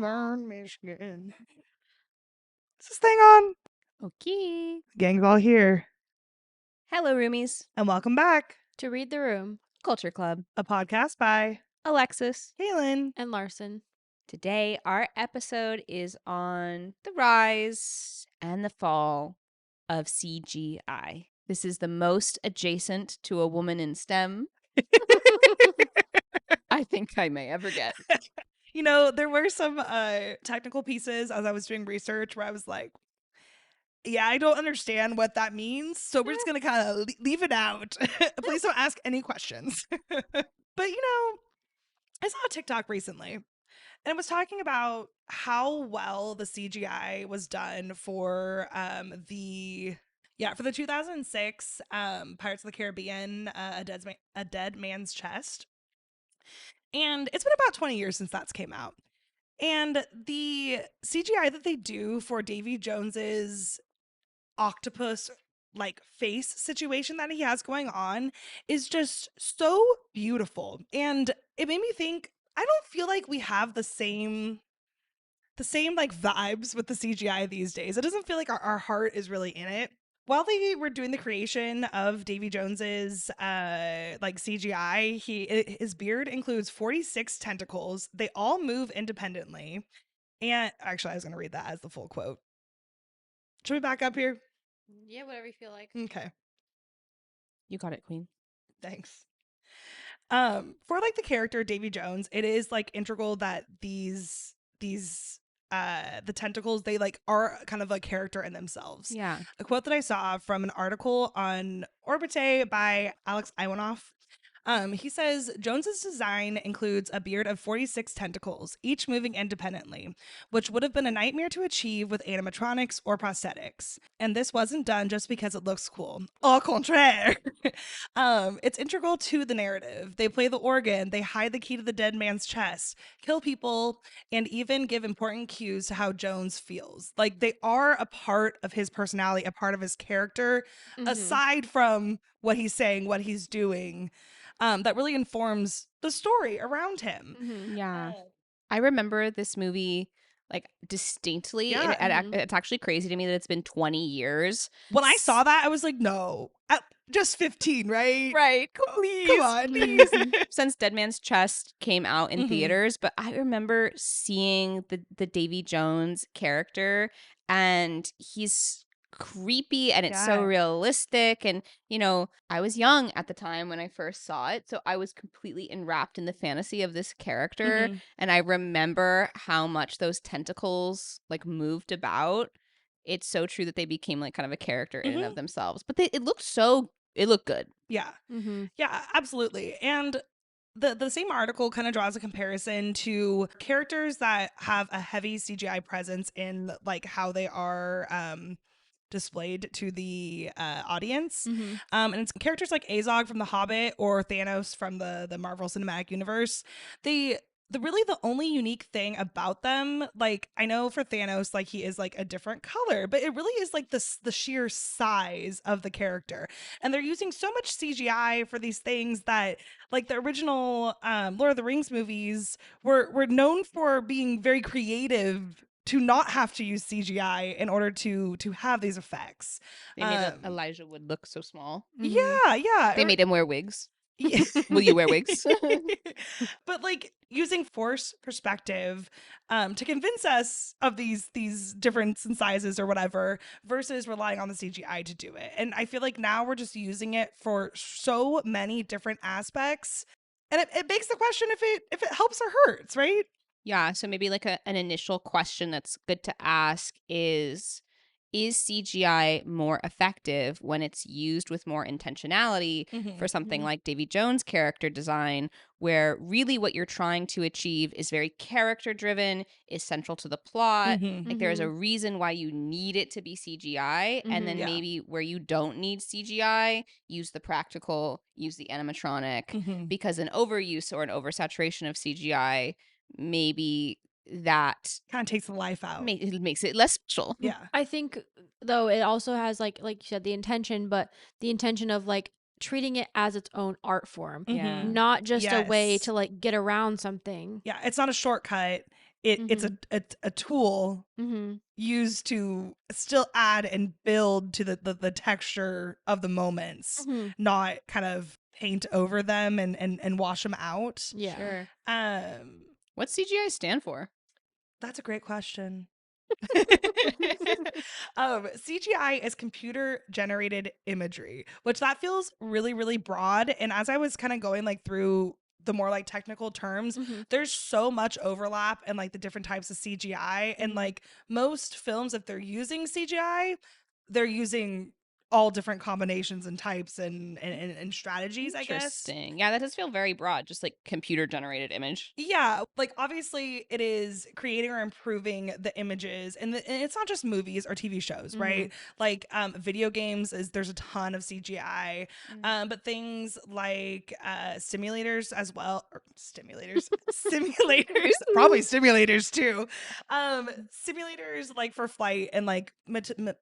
Northern Michigan. Is this thing on? Okay. Gang's all here. Hello, Roomies. And welcome back. To Read the Room, Culture Club. A podcast by Alexys. Kaylin. and Larsen. Today, our episode is on the rise and the fall of CGI. This is the most adjacent to a woman in STEM I think I may ever get. You know, there were some technical pieces as I was doing research where I was like, yeah, I don't understand what that means. So we're just going to kind of leave it out. Please don't ask any questions. But, you know, I saw a TikTok recently and it was talking about how well the CGI was done for the 2006 Pirates of the Caribbean, a dead man's chest. And it's been about 20 years since that's came out. And the CGI that they do for Davy Jones's octopus like face situation that he has going on is just so beautiful. And it made me think, I don't feel like we have the same like vibes with the CGI these days. It doesn't feel like our heart is really in it. While they were doing the creation of Davy Jones's like CGI, his beard includes 46 tentacles. They all move independently. And actually, I was going to read that as the full quote. Should we back up here? Yeah, whatever you feel like. Okay, You got it, Queen. thanks. For like the character Davy Jones, it is like integral that these the tentacles, they like are kind of a character in themselves. Yeah. A quote that I saw from an article on Orbite by Alex Iwanoff. He says Jones's design includes a beard of 46 tentacles, each moving independently, which would have been a nightmare to achieve with animatronics or prosthetics. And this wasn't done just because it looks cool. Au contraire. It's integral to the narrative. They play the organ, they hide the key to the dead man's chest, kill people, and even give important cues to how Jones feels. Like they are a part of his personality, a part of his character, aside from what he's saying, what he's doing. That really informs the story around him. Yeah. I remember this movie like distinctly. Yeah. And it's actually crazy to me that it's been 20 years. When I saw that, I was like, no, just 15, right? Right. Please. Come on. Please. Since Dead Man's Chest came out in Mhm. theaters, but I remember seeing the Davy Jones character, and he's creepy and it's so Yeah. realistic. And, you know, I was young at the time when I first saw it, so I was completely enwrapped in the fantasy of this character. Mhm. And I remember how much those tentacles like moved about. It's so true that they became like kind of a character in and of themselves. But it looked good. Yeah. Mm-hmm. Yeah, absolutely. And the same article kind of draws a comparison to characters that have a heavy CGI presence in like how they are displayed to the audience. And it's characters like Azog from The Hobbit or Thanos from the Marvel Cinematic Universe. The only unique thing about them, like I know for Thanos, like he is like a different color, but it really is like the sheer size of the character. And they're using so much CGI for these things that like the original Lord of the Rings movies were known for being very creative to not have to use CGI in order to have these effects. They made Elijah Wood look so small. Yeah. They made him wear wigs. Yeah. Will you wear wigs? But like using force perspective to convince us of these difference in sizes or whatever versus relying on the CGI to do it. And I feel like now we're just using it for so many different aspects. And it begs the question if it helps or hurts, right? Yeah, so maybe like an initial question that's good to ask is CGI more effective when it's used with more intentionality for something like Davy Jones' character design, where really what you're trying to achieve is very character driven, is central to the plot. Like there's a reason why you need it to be CGI. And then Yeah. maybe where you don't need CGI, use the practical, use the animatronic, because an overuse or an oversaturation of CGI maybe that kind of takes the life out. it makes it less special. Yeah. I think though it also has like you said the intention, but the intention of like treating it as its own art form, Yeah. not just a way Yes. to like get around something. Yeah, it's not a shortcut. it's a tool used to still add and build to the texture of the moments, not kind of paint over them and wash them out. Yeah. Sure. Um, What's CGI stand for? that's a great question. CGI is computer generated imagery, which that feels really, really broad. And as I was kind of going like through the more like technical terms, there's so much overlap in like the different types of CGI. And like most films, if they're using CGI, they're using all different combinations and types and strategies, I guess. Interesting. Yeah, that does feel very broad, just like computer generated image. Yeah, like obviously it is creating or improving the images, and it's not just movies or TV shows, right? Like video games there's a ton of CGI, but things like simulators as well, or simulators, probably simulators too. Simulators like for flight and like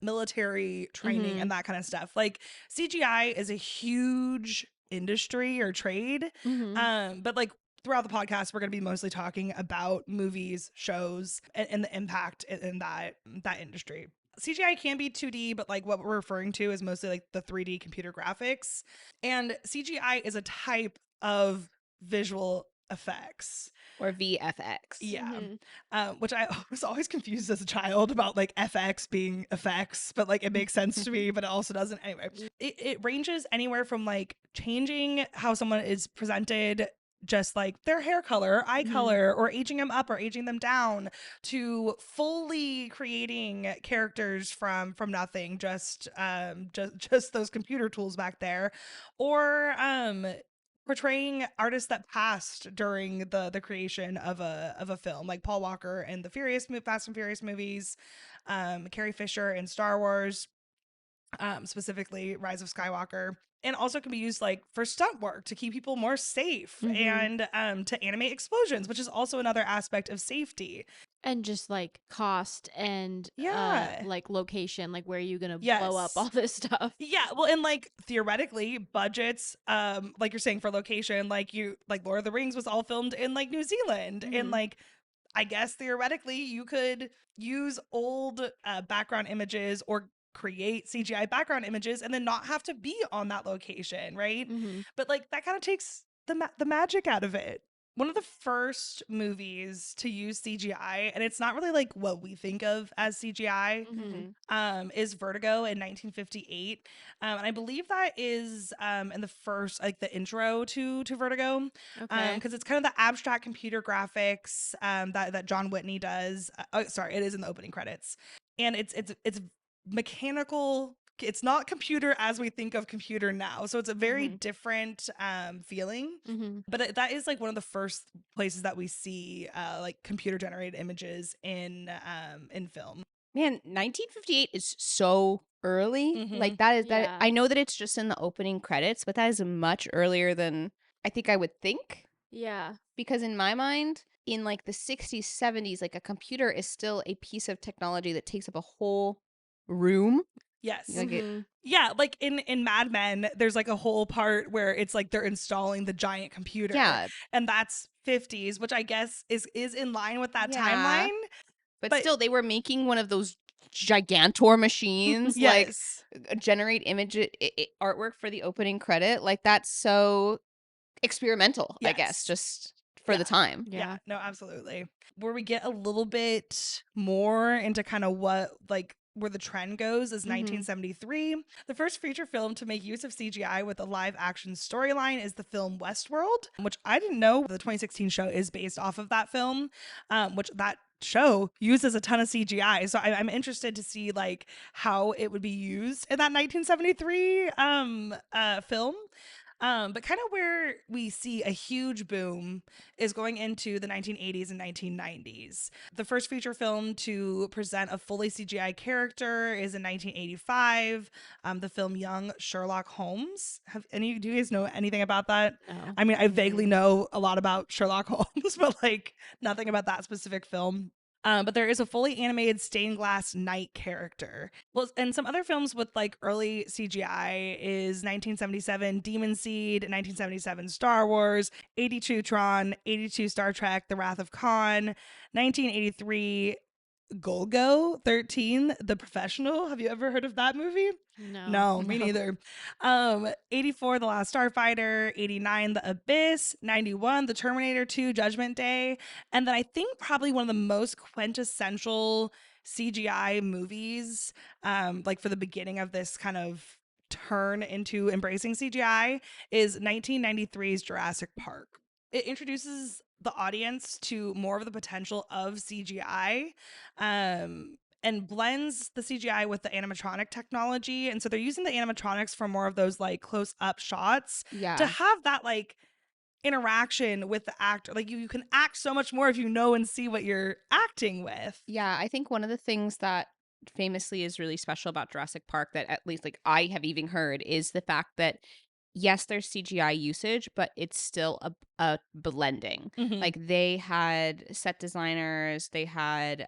military training and that kind of stuff. Like CGI is a huge industry or trade, but like throughout the podcast, we're going to be mostly talking about movies, shows, and the impact in that industry. CGI can be 2D, but like what we're referring to is mostly like the 3D computer graphics. And CGI is a type of visual effects. Or VFX. Yeah. Which I was always confused as a child about like FX being effects, but like it makes sense to me, but it also doesn't. Anyway, it ranges anywhere from like changing how someone is presented, just like their hair color, eye color, or aging them up or aging them down, to fully creating characters from nothing, just those computer tools back there, or portraying artists that passed during the creation of a film, like Paul Walker in the Fast and Furious movies, Carrie Fisher in Star Wars, specifically Rise of Skywalker. And also can be used like for stunt work to keep people more safe, and to animate explosions, which is also another aspect of safety. And just like cost and like location, like where are you gonna blow up all this stuff? Yeah, well, and like theoretically, budgets, like you're saying for location, like Lord of the Rings was all filmed in like New Zealand, and like I guess theoretically you could use old background images or create CGI background images and then not have to be on that location, right? But like that kind of takes the magic out of it. One of the first movies to use CGI, and it's not really like what we think of as CGI, is Vertigo in 1958. And I believe that is in the first, like the intro to Vertigo, because it's kind of the abstract computer graphics that John Whitney does. Sorry, it is in the opening credits, and it's mechanical. It's not computer as we think of computer now, so it's a very different feeling. But that is like one of the first places that we see like computer generated images in film. Man, 1958 is so early. Like that is that. I know that it's just in the opening credits, but that is much earlier than I think I would think. Yeah. Because in my mind, in like the 60s, 70s, like a computer is still a piece of technology that takes up a whole room. Yes. Like yeah, like in Mad Men, there's like a whole part where it's like they're installing the giant computer. Yeah. And that's 50s, which I guess is in line with that timeline. But still, they were making one of those gigantor machines, like generate image artwork for the opening credit. Like that's so experimental, I guess, just for the time. Yeah, no, absolutely. Where we get a little bit more into kind of what like where the trend goes is 1973. The first feature film to make use of CGI with a live action storyline is the film Westworld, which I didn't know the 2016 show is based off of that film, which that show uses a ton of CGI. So I'm interested to see like how it would be used in that 1973 film. But kind of where we see a huge boom is going into the 1980s and 1990s. The first feature film to present a fully CGI character is in 1985, the film Young Sherlock Holmes. Do you guys know anything about that? No. I mean, I vaguely know a lot about Sherlock Holmes, but like nothing about that specific film. But there is a fully animated stained glass knight character. Well, and some other films with like early CGI is 1977 Demon Seed, 1977 Star Wars, 82 Tron, 82 Star Trek, The Wrath of Khan, 1983 Golgo 13, The Professional. Have you ever heard of that movie? No, me No. neither. 84, The Last Starfighter, 89, The Abyss, 91, The Terminator 2, Judgment Day, and then I think probably one of the most quintessential CGI movies, like for the beginning of this kind of turn into embracing CGI, is 1993's Jurassic Park. It introduces the audience to more of the potential of CGI, and blends the CGI with the animatronic technology. And so they're using the animatronics for more of those like close up shots to Yeah. have that like interaction with the actor. Like you can act so much more if you know and see what you're acting with. Yeah, I think one of the things that famously is really special about Jurassic Park that at least like I have even heard is the fact that yes, there's CGI usage, but it's still a blending. Mhm. Like they had set designers, they had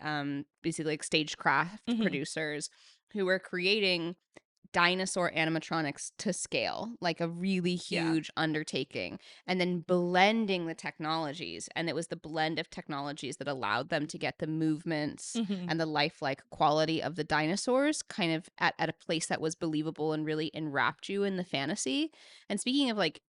basically like stagecraft Mhm. producers who were creating dinosaur animatronics to scale, like a really Yeah. huge undertaking, and then blending the technologies. And it was the blend of technologies that allowed them to get the movements Mhm. and the lifelike quality of the dinosaurs kind of at a place that was believable and really enwrapped you in the fantasy. And speaking of like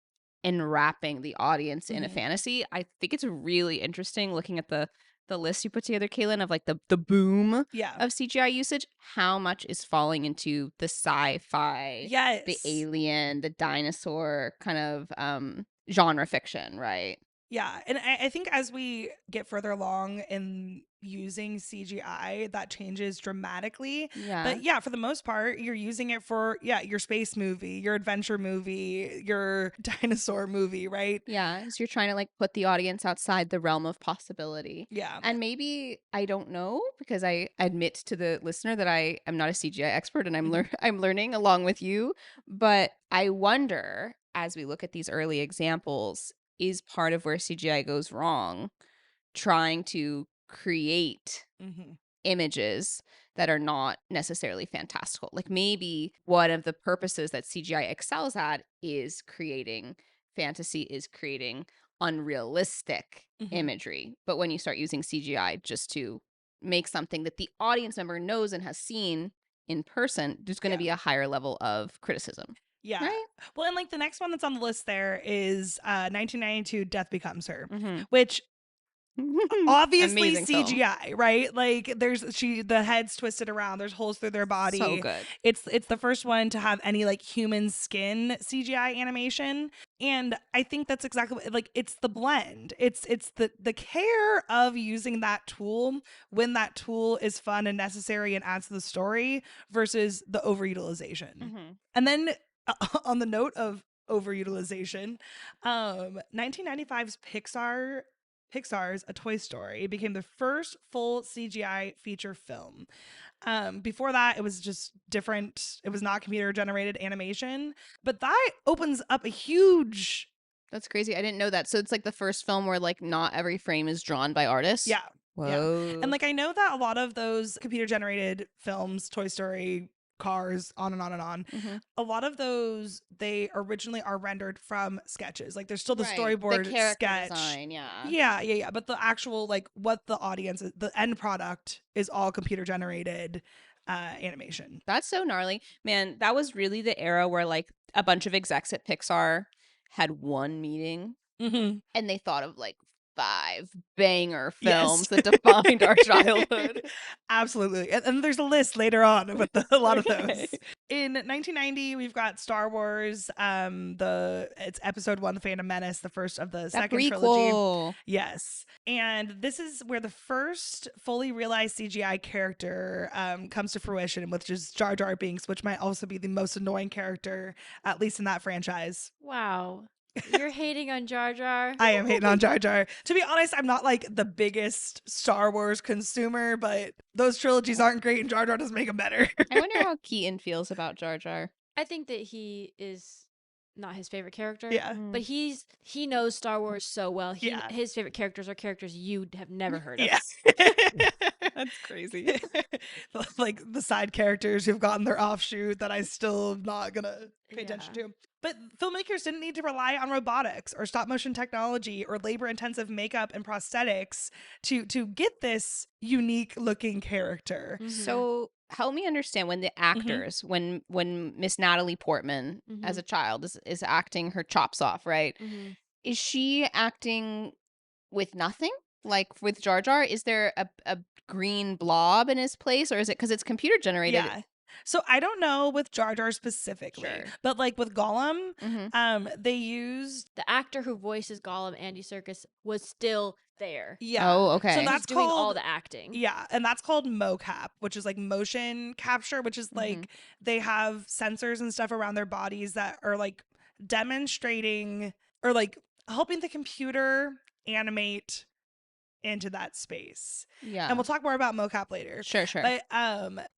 enwrapping the audience in a Mhm. fantasy, I think it's really interesting looking at the list you put together, Kaylin, of like the boom Yeah. of CGI usage, how much is falling into the sci-fi, the Yes. alien, the dinosaur kind of genre fiction, right? Yeah, and I think as we get further along in using CGI, that changes dramatically. Yeah. But yeah, for the most part, you're using it for, yeah, your space movie, your adventure movie, your dinosaur movie, right? Yeah, so you're trying to like put the audience outside the realm of possibility. Yeah. And maybe I don't know because I admit to the listener that I am not a CGI expert and I'm learning along with you, but I wonder as we look at these early examples, is part of where CGI goes wrong trying to create Mhm. images that are not necessarily fantastical. Like maybe one of the purposes that CGI excels at is creating fantasy, is creating unrealistic Mhm. imagery. But when you start using CGI just to make something that the audience member knows and has seen in person, there's going to Yeah. be a higher level of criticism. Yeah. Right? Well, and like the next one that's on the list there is 1992 Death Becomes Her, Mm-hmm. which obviously Amazing film. CGI, right? Like there's the head's twisted around, there's holes through their body. So good. It's the first one to have any like human skin CGI animation. And I think that's exactly like it's the blend. It's the care of using that tool when that tool is fun and necessary and adds to the story versus the overutilization. Mm-hmm. And then on the note of overutilization, 1995's Pixar's A Toy Story became the first full CGI feature film. Before that, it was just different. It was not computer generated animation, but that opens up a huge. That's crazy. I didn't know that. So it's like the first film where like not every frame is drawn by artists. Yeah. Yeah. Whoa. And like I know that a lot of those computer generated films, Toy Story, Cars, on and on and on, Mm-hmm. a lot of those they originally are rendered from sketches. Like there's still the Right. storyboard The character sketch. design, yeah. Yeah. But the actual like what the audience, the end product is all computer generated animation. That's so gnarly. Man, that was really the era where like a bunch of execs at Pixar had one meeting Mm-hmm. and they thought of like 5 banger Yes. films that defined our childhood. Absolutely. And there's a list later on with a lot of Okay. those. In 1990, we've got Star Wars, it's episode 1, The Phantom Menace, the first of the That second trilogy. prequel. Yes. And this is where the first fully realized CGI character comes to fruition, which is Jar Jar Binks, which might also be the most annoying character, at least in that franchise. Wow. You're hating on Jar Jar. I am hating on Jar Jar. To be honest, I'm not like the biggest Star Wars consumer, but those trilogies aren't great and Jar Jar doesn't make them better. I wonder how Keaton feels about Jar Jar. I think that he is not his favorite character. Yeah. But he knows Star Wars so well. Yeah. His favorite characters are characters you have never heard of. Yeah. That's crazy. Like the side characters who've gotten their offshoot that I still am not gonna pay attention to. But filmmakers didn't need to rely on robotics or stop motion technology or labor intensive makeup and prosthetics to get this unique looking character. So help me understand when the actors, when Miss Natalie Portman as a child is acting her chops off, right? Is she acting with nothing? Like with Jar Jar, is there a green blob in his place, or is it because it's computer generated? Yeah. So I don't know with Jar Jar specifically, Sure. but like with Gollum, they used The actor who voices Gollum, Andy Serkis, was still there. yeah. Oh, okay. So He's that's doing called all the acting. yeah, and that's called mocap, which is like motion capture, which is like they have sensors and stuff around their bodies that are like demonstrating or like helping the computer animate into that space. Yeah. And we'll talk more about mocap later. Sure. But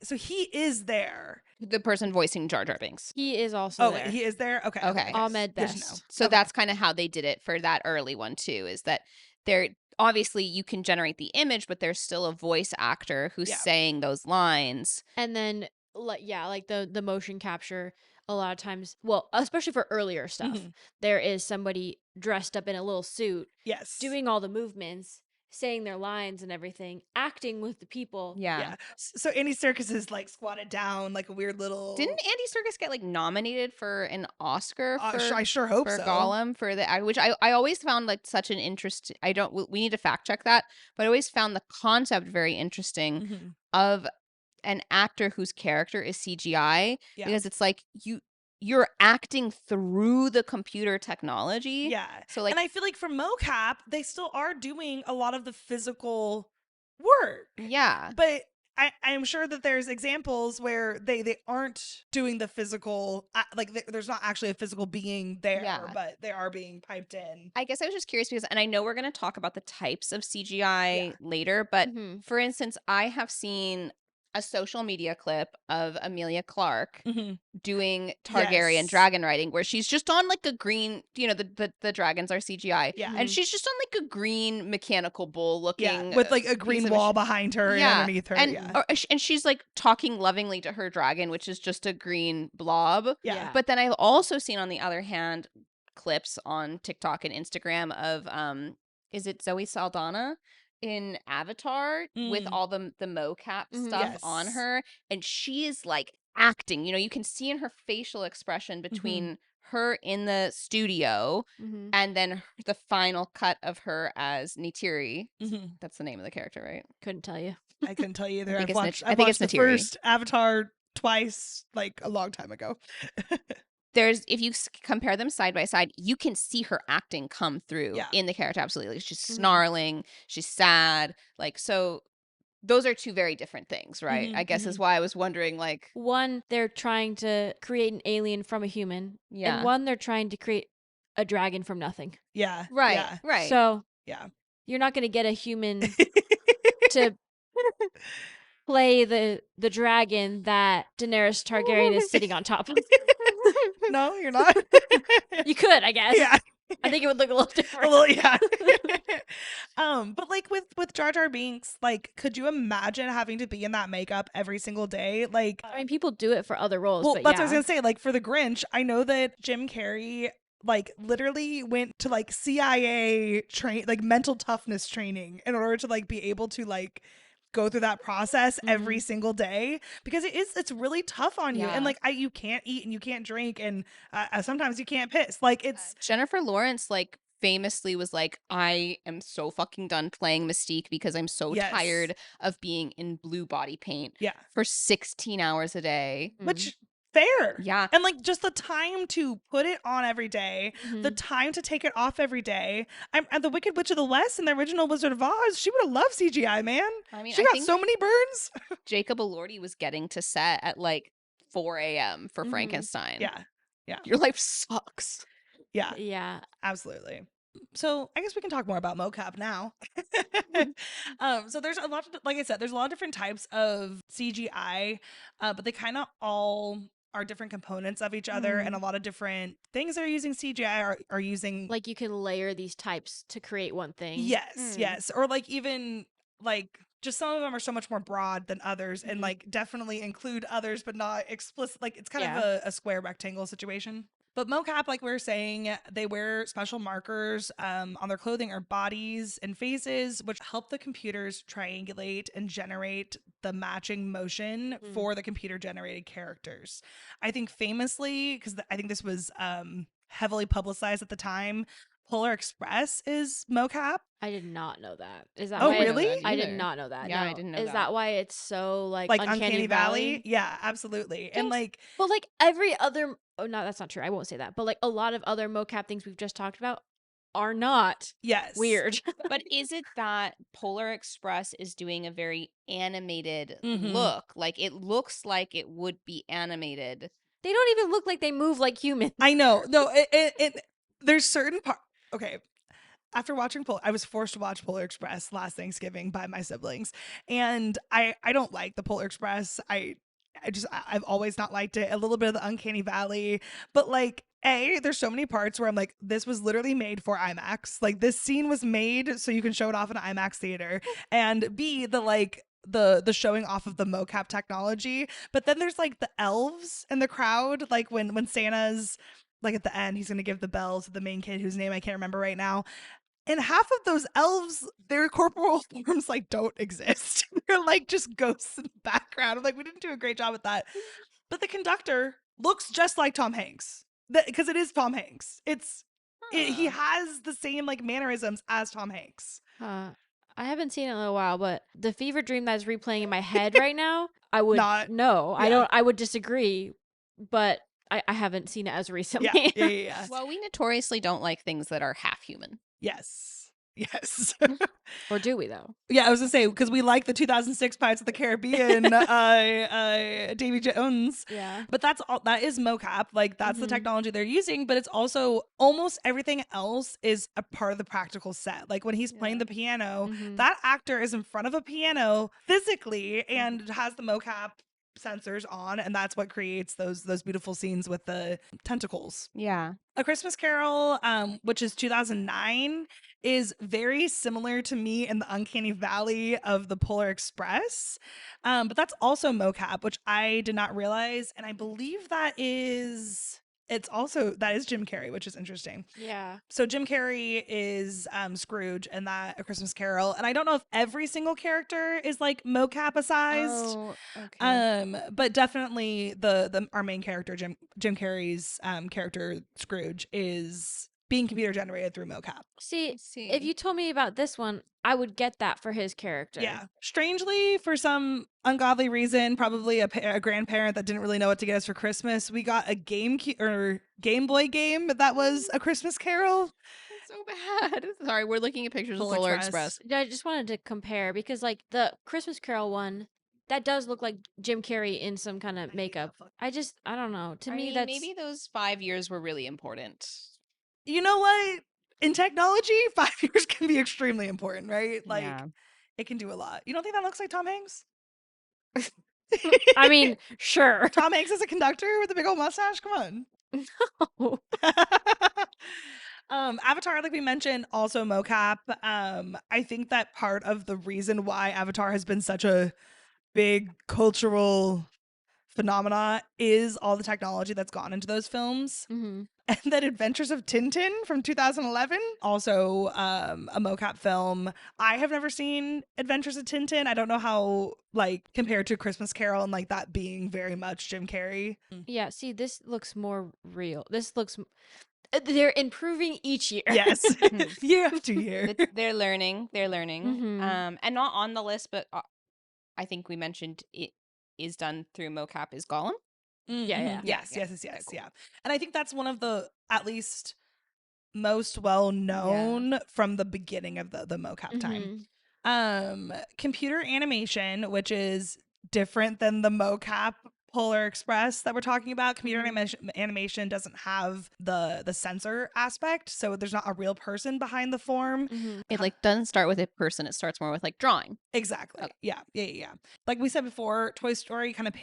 so he is there. The person voicing Jar Jar Binks. He is also there. He is there? Okay. Okay. Ahmed Good to Best. know. So Okay. that's kind of how they did it for that early one too, is that they're obviously you can generate the image, but there's still a voice actor who's saying those lines. And then like the motion capture a lot of times, well, especially for earlier stuff, there is somebody dressed up in a little suit Yes. doing all the movements, saying their lines and everything, acting with the people. Yeah. So Andy Serkis is like squatted down like a weird little. Didn't Andy Serkis get like nominated for an Oscar for I sure hope for so. Gollum for the which I always found like such an interest. We need to fact check that, but I always found the concept very interesting of an actor whose character is CGI because it's like you're acting through the computer technology. Yeah. So like, and I feel like for mocap, they still are doing a lot of the physical work. Yeah. But I'm sure that there's examples where they aren't doing the physical, like there's not actually a physical being there, but they are being piped in. I guess I was just curious because, and I know we're going to talk about the types of CGI later, but for instance, I have seen a social media clip of Amelia Clark doing Targaryen dragon riding where she's just on like a green, the dragons are CGI. Yeah. And she's just on like a green mechanical bull looking. With like a green wall behind her and underneath her. And she's like talking lovingly to her dragon, which is just a green blob. Yeah. But then I've also seen, on the other hand, clips on TikTok and Instagram of, is it Zoe Saldana in Avatar with all the mocap stuff on her, and she is like acting, you can see in her facial expression between her in the studio and then the final cut of her as Neytiri. That's the name of the character, right? Couldn't tell you. I couldn't tell you either. I I've think watched it's the Neytiri. first Avatar twice, like a long time ago. If you compare them side by side, you can see her acting come through in the character. Absolutely. She's snarling. She's sad. Like, so those are two very different things, right? I guess is why I was wondering, like, one, they're trying to create an alien from a human. Yeah. And one, they're trying to create a dragon from nothing. Yeah. Right. Yeah. Right. So yeah, you're not going to get a human to play the dragon that Daenerys Targaryen is sitting on top of. No, you're not. You could, I guess. Yeah. I think it would look a little different. A little, yeah. But like with Jar Jar Binks, like, could you imagine having to be in that makeup every single day? Like, I mean, people do it for other roles. well, but that's what I was gonna say. Like for the Grinch, I know that Jim Carrey like literally went to like CIA like mental toughness training in order to like be able to like go through that process every single day, because it's really tough on you. And like you can't eat and you can't drink and sometimes you can't piss. Like it's Jennifer Lawrence like famously was like, I am so fucking done playing Mystique because I'm so tired of being in blue body paint for 16 hours a day. Which fair. Yeah. And like just the time to put it on every day, the time to take it off every day. I'm at the Wicked Witch of the West in the original Wizard of Oz. She would have loved CGI, man. I mean, she got so many burns. Jacob Elordi was getting to set at like 4 a.m. for Frankenstein. Yeah. Yeah. Your life sucks. Yeah. Yeah. Absolutely. So I guess we can talk more about mocap now. So there's a lot, like I said, there's a lot of different types of CGI, but they kind of all are different components of each other, and a lot of different things that are using CGI are using, like, you can layer these types to create one thing. Yes. Or like even like just some of them are so much more broad than others, and like definitely include others, but not explicit. Like it's kind of a square rectangle situation. But mocap, like we were saying, they wear special markers on their clothing or bodies and faces, which help the computers triangulate and generate the matching motion for the computer generated characters. I think famously, because I think this was heavily publicized at the time, Polar Express is mocap. I did not know that. Is that Oh, why really? I did not know that. Yeah, no. I didn't know Is that. that why it's so like Uncanny Valley? Yeah, absolutely. And like, but like every other, oh no, that's not true. I won't say that. But like a lot of other mocap things we've just talked about are not yes, weird. But is it that Polar Express is doing a very animated Mhm. look? Like it looks like it would be animated. They don't even look like they move like humans. I know. No, there's certain part. Okay, after watching I was forced to watch Polar Express last Thanksgiving by my siblings, and I don't like the Polar Express. I've always not liked it. A little bit of the Uncanny Valley, but like there's so many parts where I'm like, this was literally made for IMAX. Like this scene was made so you can show it off in an IMAX theater, and B, the showing off of the mocap technology. But then there's like the elves in the crowd, like when Santa's like at the end, he's gonna give the bell to the main kid whose name I can't remember right now. And half of those elves, their corporal forms like don't exist. They're like just ghosts in the background. I'm like, we didn't do a great job with that. But the conductor looks just like Tom Hanks. Because it is Tom Hanks. He has the same like mannerisms as Tom Hanks. I haven't seen it in a while, but the fever dream that's replaying in my head right now, I would I would disagree, but I haven't seen it as recently. Yeah. Well, we notoriously don't like things that are half human. Yes. Or do we though? Yeah, I was gonna say because we like the 2006 Pirates of the Caribbean, Davy Jones. Yeah. But that's all. That is mocap. Like that's the technology they're using. But it's also almost everything else is a part of the practical set. Like when he's playing the piano, that actor is in front of a piano physically and has the mocap sensors on, and that's what creates those beautiful scenes with the tentacles. Yeah. A Christmas Carol, which is 2009, is very similar to me in the Uncanny Valley of the Polar Express. But that's also mocap, which I did not realize. And I believe that is Jim Carrey, which is interesting. Yeah. So Jim Carrey is Scrooge in that A Christmas Carol. And I don't know if every single character is like mocap-sized. Oh, okay. But definitely our main character, Jim Carrey's character Scrooge, is being computer generated through mocap. See, if you told me about this one, I would get that for his character. Yeah. Strangely, for some ungodly reason, probably a grandparent that didn't really know what to get us for Christmas, we got a Game Boy game that was A Christmas Carol. That's so bad. Sorry, we're looking at pictures of Polar Express. I just wanted to compare because like the Christmas Carol one, that does look like Jim Carrey in some kind of makeup. I don't know. To me, that's maybe those 5 years were really important. You know what? In technology, 5 years can be extremely important, right? Like, it can do a lot. You don't think that looks like Tom Hanks? I mean, sure. Tom Hanks is a conductor with a big old mustache? Come on. No. Avatar, like we mentioned, also mocap. I think that part of the reason why Avatar has been such a big cultural phenomena is all the technology that's gone into those films. And then Adventures of Tintin from 2011, also a mocap film. I have never seen Adventures of Tintin. I don't know how, like, compared to Christmas Carol and like that being very much Jim Carrey. Yeah, see, this looks more real. This looks they're improving each year. Yes. Year after year. They're learning. And not on the list, but I think we mentioned it is done through mocap is Gollum. Yes. Yeah. And I think that's one of the, at least, most well known from the beginning of the mocap time. Computer animation, which is different than the mocap Polar Express that we're talking about. Computer animation doesn't have the sensor aspect, so there's not a real person behind the form. It like doesn't start with a person, it starts more with like drawing. Exactly. Okay. Yeah. Like we said before, Toy Story kind of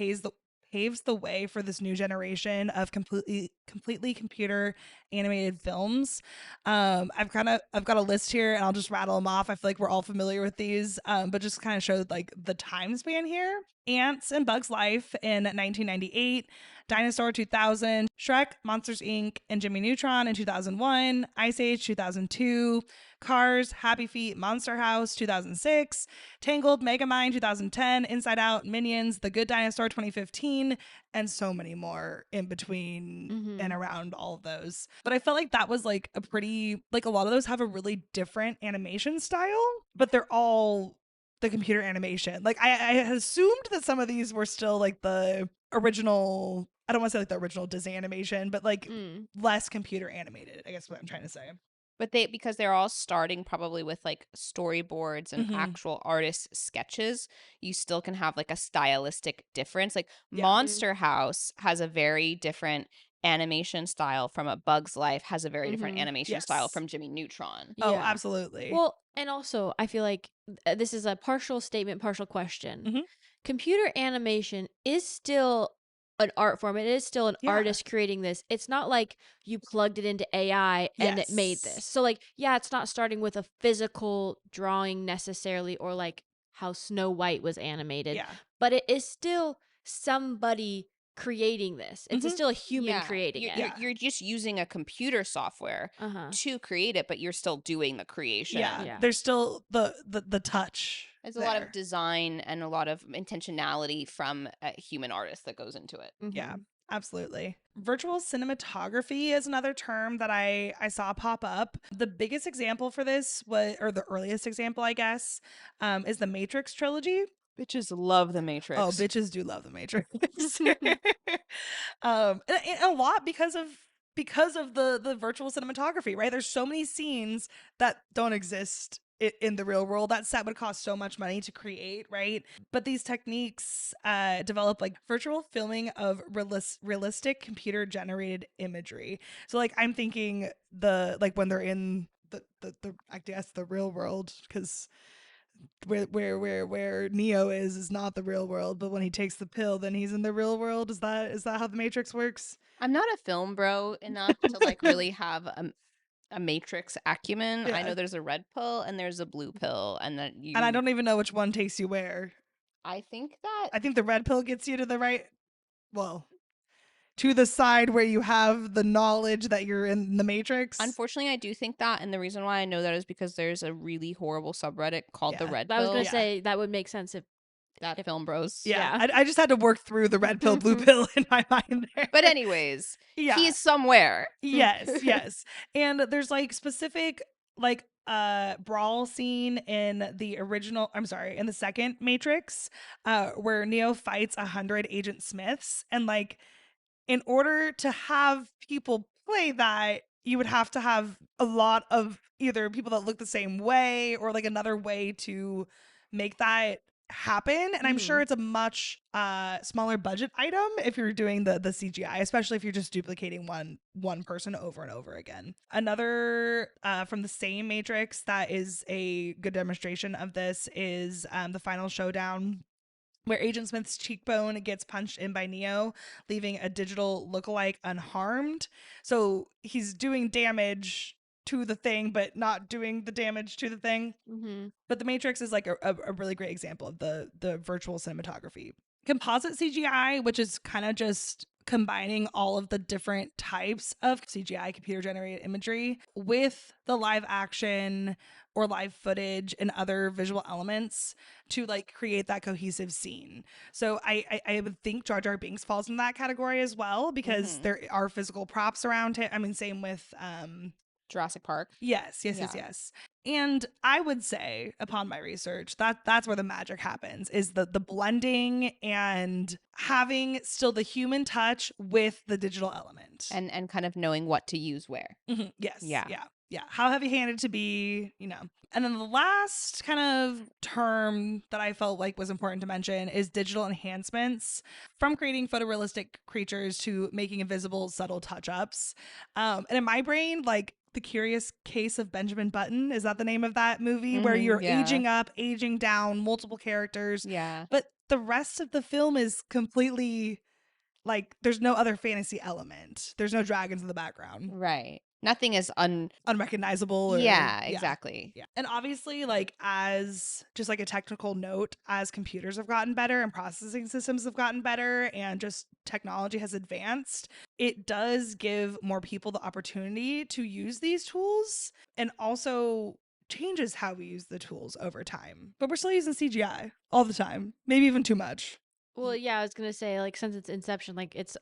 paves the way for this new generation of completely computer animated films. I've got a list here, and I'll just rattle them off. I feel like we're all familiar with these, but just kind of showed like the time span here. Ants and Bugs Life in 1998, Dinosaur 2000, Shrek, Monsters Inc., and Jimmy Neutron in 2001, Ice Age 2002, Cars, Happy Feet, Monster House 2006, Tangled, Megamind 2010, Inside Out, Minions, The Good Dinosaur 2015, and so many more in between and around all of those. But I felt like that was like a pretty, like a lot of those have a really different animation style, but they're all the computer animation. Like I had assumed that some of these were still like the original, I don't want to say like the original Disney animation, but like less computer animated, I guess what I'm trying to say. But because they're all starting probably with like storyboards and actual artist sketches, you still can have like a stylistic difference. Like Monster House has a very different animation style from A Bug's Life, has a very different animation style from Jimmy Neutron. Oh, absolutely. Well, and also I feel like this is a partial statement, partial question. Computer animation is still an art form. It is still an artist creating this. It's not like you plugged it into AI and it made this. So like, yeah, it's not starting with a physical drawing necessarily, or like how Snow White was animated, but it is still somebody creating this. It's still a human creating it. You're just using a computer software to create it, but you're still doing the creation. There's still the touch. There's a lot of design and a lot of intentionality from a human artist that goes into it. Yeah, absolutely. Virtual cinematography is another term that I saw pop up. The biggest example for this was, or the earliest example, I guess, is the Matrix trilogy. Bitches love the Matrix. Oh, bitches do love the Matrix. And a lot because of the virtual cinematography, right? There's so many scenes that don't exist in the real world. That set would cost so much money to create, right? But these techniques develop like virtual filming of realistic computer generated imagery. So like I'm thinking when they're in the I guess the real world, because where Neo is not the real world, but when he takes the pill, then he's in the real world. Is that how the Matrix works? I'm not a film bro enough to like really have a Matrix acumen. I know there's a red pill and there's a blue pill, and that and I don't even know which one takes you where. I think the red pill gets you to the right, well, to the side where you have the knowledge that you're in the Matrix. Unfortunately, I do think that, and the reason why I know that is because there's a really horrible subreddit called the Red Pill. I was gonna say that would make sense if film bros. I just had to work through the red pill, blue pill in my mind there. But anyways, he's somewhere. Yes. And there's like specific like brawl scene in in the second Matrix, where Neo fights 100 Agent Smiths, and like in order to have people play that, you would have to have a lot of either people that look the same way or like another way to make that happen. And I'm sure it's a much smaller budget item if you're doing the CGI, especially if you're just duplicating one person over and over again. Another from the same Matrix that is a good demonstration of this is the final showdown, where Agent Smith's cheekbone gets punched in by Neo, leaving a digital lookalike unharmed. So he's doing damage to the thing, but not doing the damage to the thing. But the Matrix is like a really great example of the virtual cinematography. Composite CGI, which is kind of just combining all of the different types of CGI, computer generated imagery, with the live action or live footage and other visual elements to like create that cohesive scene. So I would think Jar Jar Binks falls in that category as well, because there are physical props around him. I mean, same with Jurassic Park. Yes. And I would say, upon my research, that's where the magic happens, is the blending and having still the human touch with the digital element. And kind of knowing what to use where. Yes. Yeah. How heavy-handed to be, And then the last kind of term that I felt like was important to mention is digital enhancements, from creating photorealistic creatures to making invisible, subtle touch-ups. And in my brain, like, The Curious Case of Benjamin Button, is that the name of that movie? Where you're aging up, aging down, multiple characters. Yeah. But the rest of the film is completely like there's no other fantasy element. There's no dragons in the background. Right. Nothing is Unrecognizable or Yeah, exactly. Yeah. And obviously, like, as just like a technical note, as computers have gotten better and processing systems have gotten better and just technology has advanced, it does give more people the opportunity to use these tools, and also changes how we use the tools over time. But we're still using CGI all the time, maybe even too much. Well, yeah, I was gonna say, like, since its inception, like, it's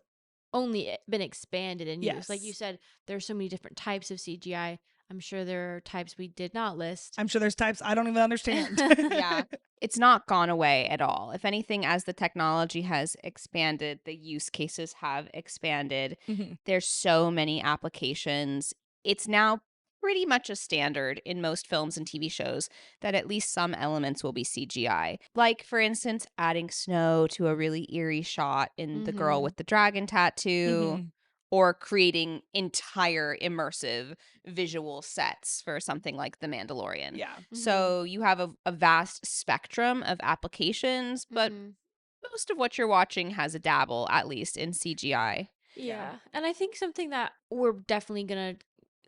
only been expanded in use. Like you Yes. said, there's so many different types of CGI. I'm sure there are types we did not list. I'm sure there's types I don't even understand. Yeah. It's not gone away at all. If anything, as the technology has expanded, the use cases have expanded. Mhm. There's so many applications. It's now pretty much a standard in most films and TV shows that at least some elements will be CGI. Like, for instance, adding snow to a really eerie shot in The Girl Mhm. with the Dragon Tattoo, Mhm. or creating entire immersive visual sets for something like The Mandalorian. Yeah. So you have a vast spectrum of applications, but Mhm. most of what you're watching has a dabble, at least in CGI. Yeah. And I think something that we're definitely going to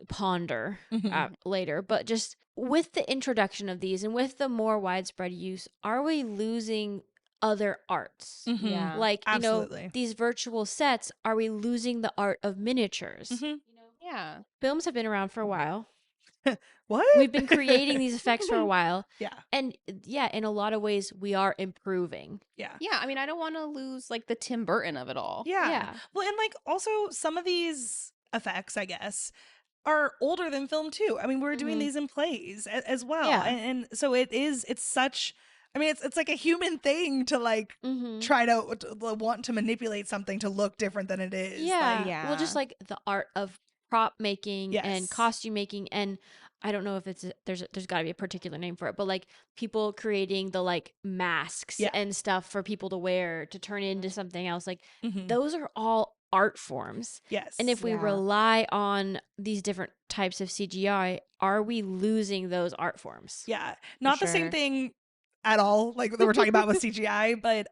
ponder Mhm. later, but just with the introduction of these and with the more widespread use, are we losing other arts? Mhm. Yeah. Like, Absolutely. these virtual sets, are we losing the art of miniatures? Mhm. Yeah. Films have been around for a while. What? We've been creating these effects for a while. Yeah. And yeah, in a lot of ways, we are improving. Yeah. Yeah. I mean, I don't want to lose like the Tim Burton of it all. Yeah. Yeah. Well, and like also some of these effects, I guess, are older than film too. I mean, we're doing Mhm. these in plays as well. Yeah. And so it's such, I mean, it's like a human thing to like Mhm. try to want to manipulate something to look different than it is. Yeah. Like, Well, just like the art of prop making and yes. costume making, and I don't know if there's got to be a particular name for it, but like people creating the like masks Yeah. and stuff for people to wear to turn into something else. Like Mhm. those are all art forms. Yes. And if we Yeah. rely on these different types of CGI, are we losing those art forms? Yeah. Not the same sure. thing at all, like that we're talking about with CGI, but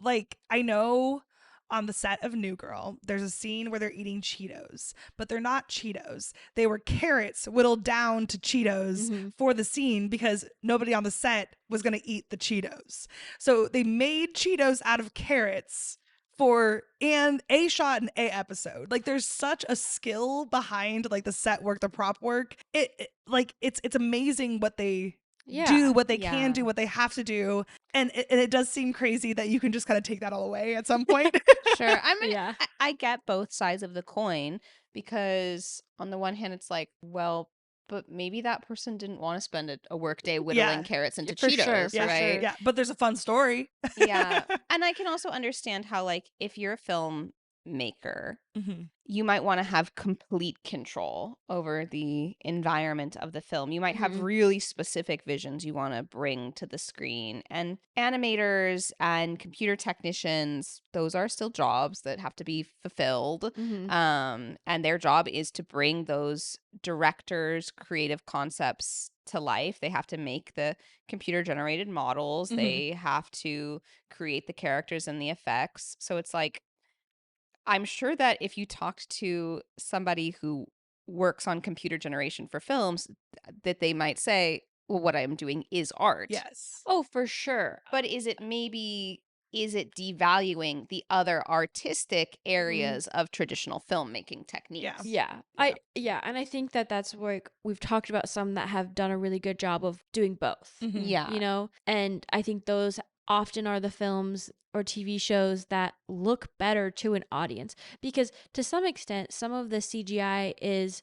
like I know on the set of New Girl, there's a scene where they're eating Cheetos, but they're not Cheetos. They were carrots whittled down to Cheetos Mhm. for the scene because nobody on the set was going to eat the Cheetos. So they made Cheetos out of carrots for and a shot in a episode. Like there's such a skill behind like the set work, the prop work. Like it's amazing what they Yeah. do, what they Yeah. can do, what they have to do. And it does seem crazy that you can just kind of take that all away at some point. Sure. I mean, Yeah. I get both sides of the coin, because on the one hand, it's like, well, but maybe that person didn't want to spend a work day whittling Yeah. carrots into For sure, Cheetos, for right? sure. Yeah, but there's a fun story. Yeah. And I can also understand how, like, if you're a filmmaker, Mhm. you might want to have complete control over the environment of the film. You might have Mhm. really specific visions you want to bring to the screen. And animators and computer technicians, those are still jobs that have to be fulfilled. Mhm. And their job is to bring those directors' creative concepts to life. They have to make the computer generated models. Mhm. They have to create the characters and the effects. So it's like, I'm sure that if you talked to somebody who works on computer generation for films, that they might say, well, what I'm doing is art. Yes. Oh, for sure. But is it devaluing the other artistic areas of traditional filmmaking techniques? Yeah. And I think that that's where we've talked about some that have done a really good job of doing both. Mhm. Yeah. And I think those often are the films or TV shows that look better to an audience, because to some extent some of the CGI is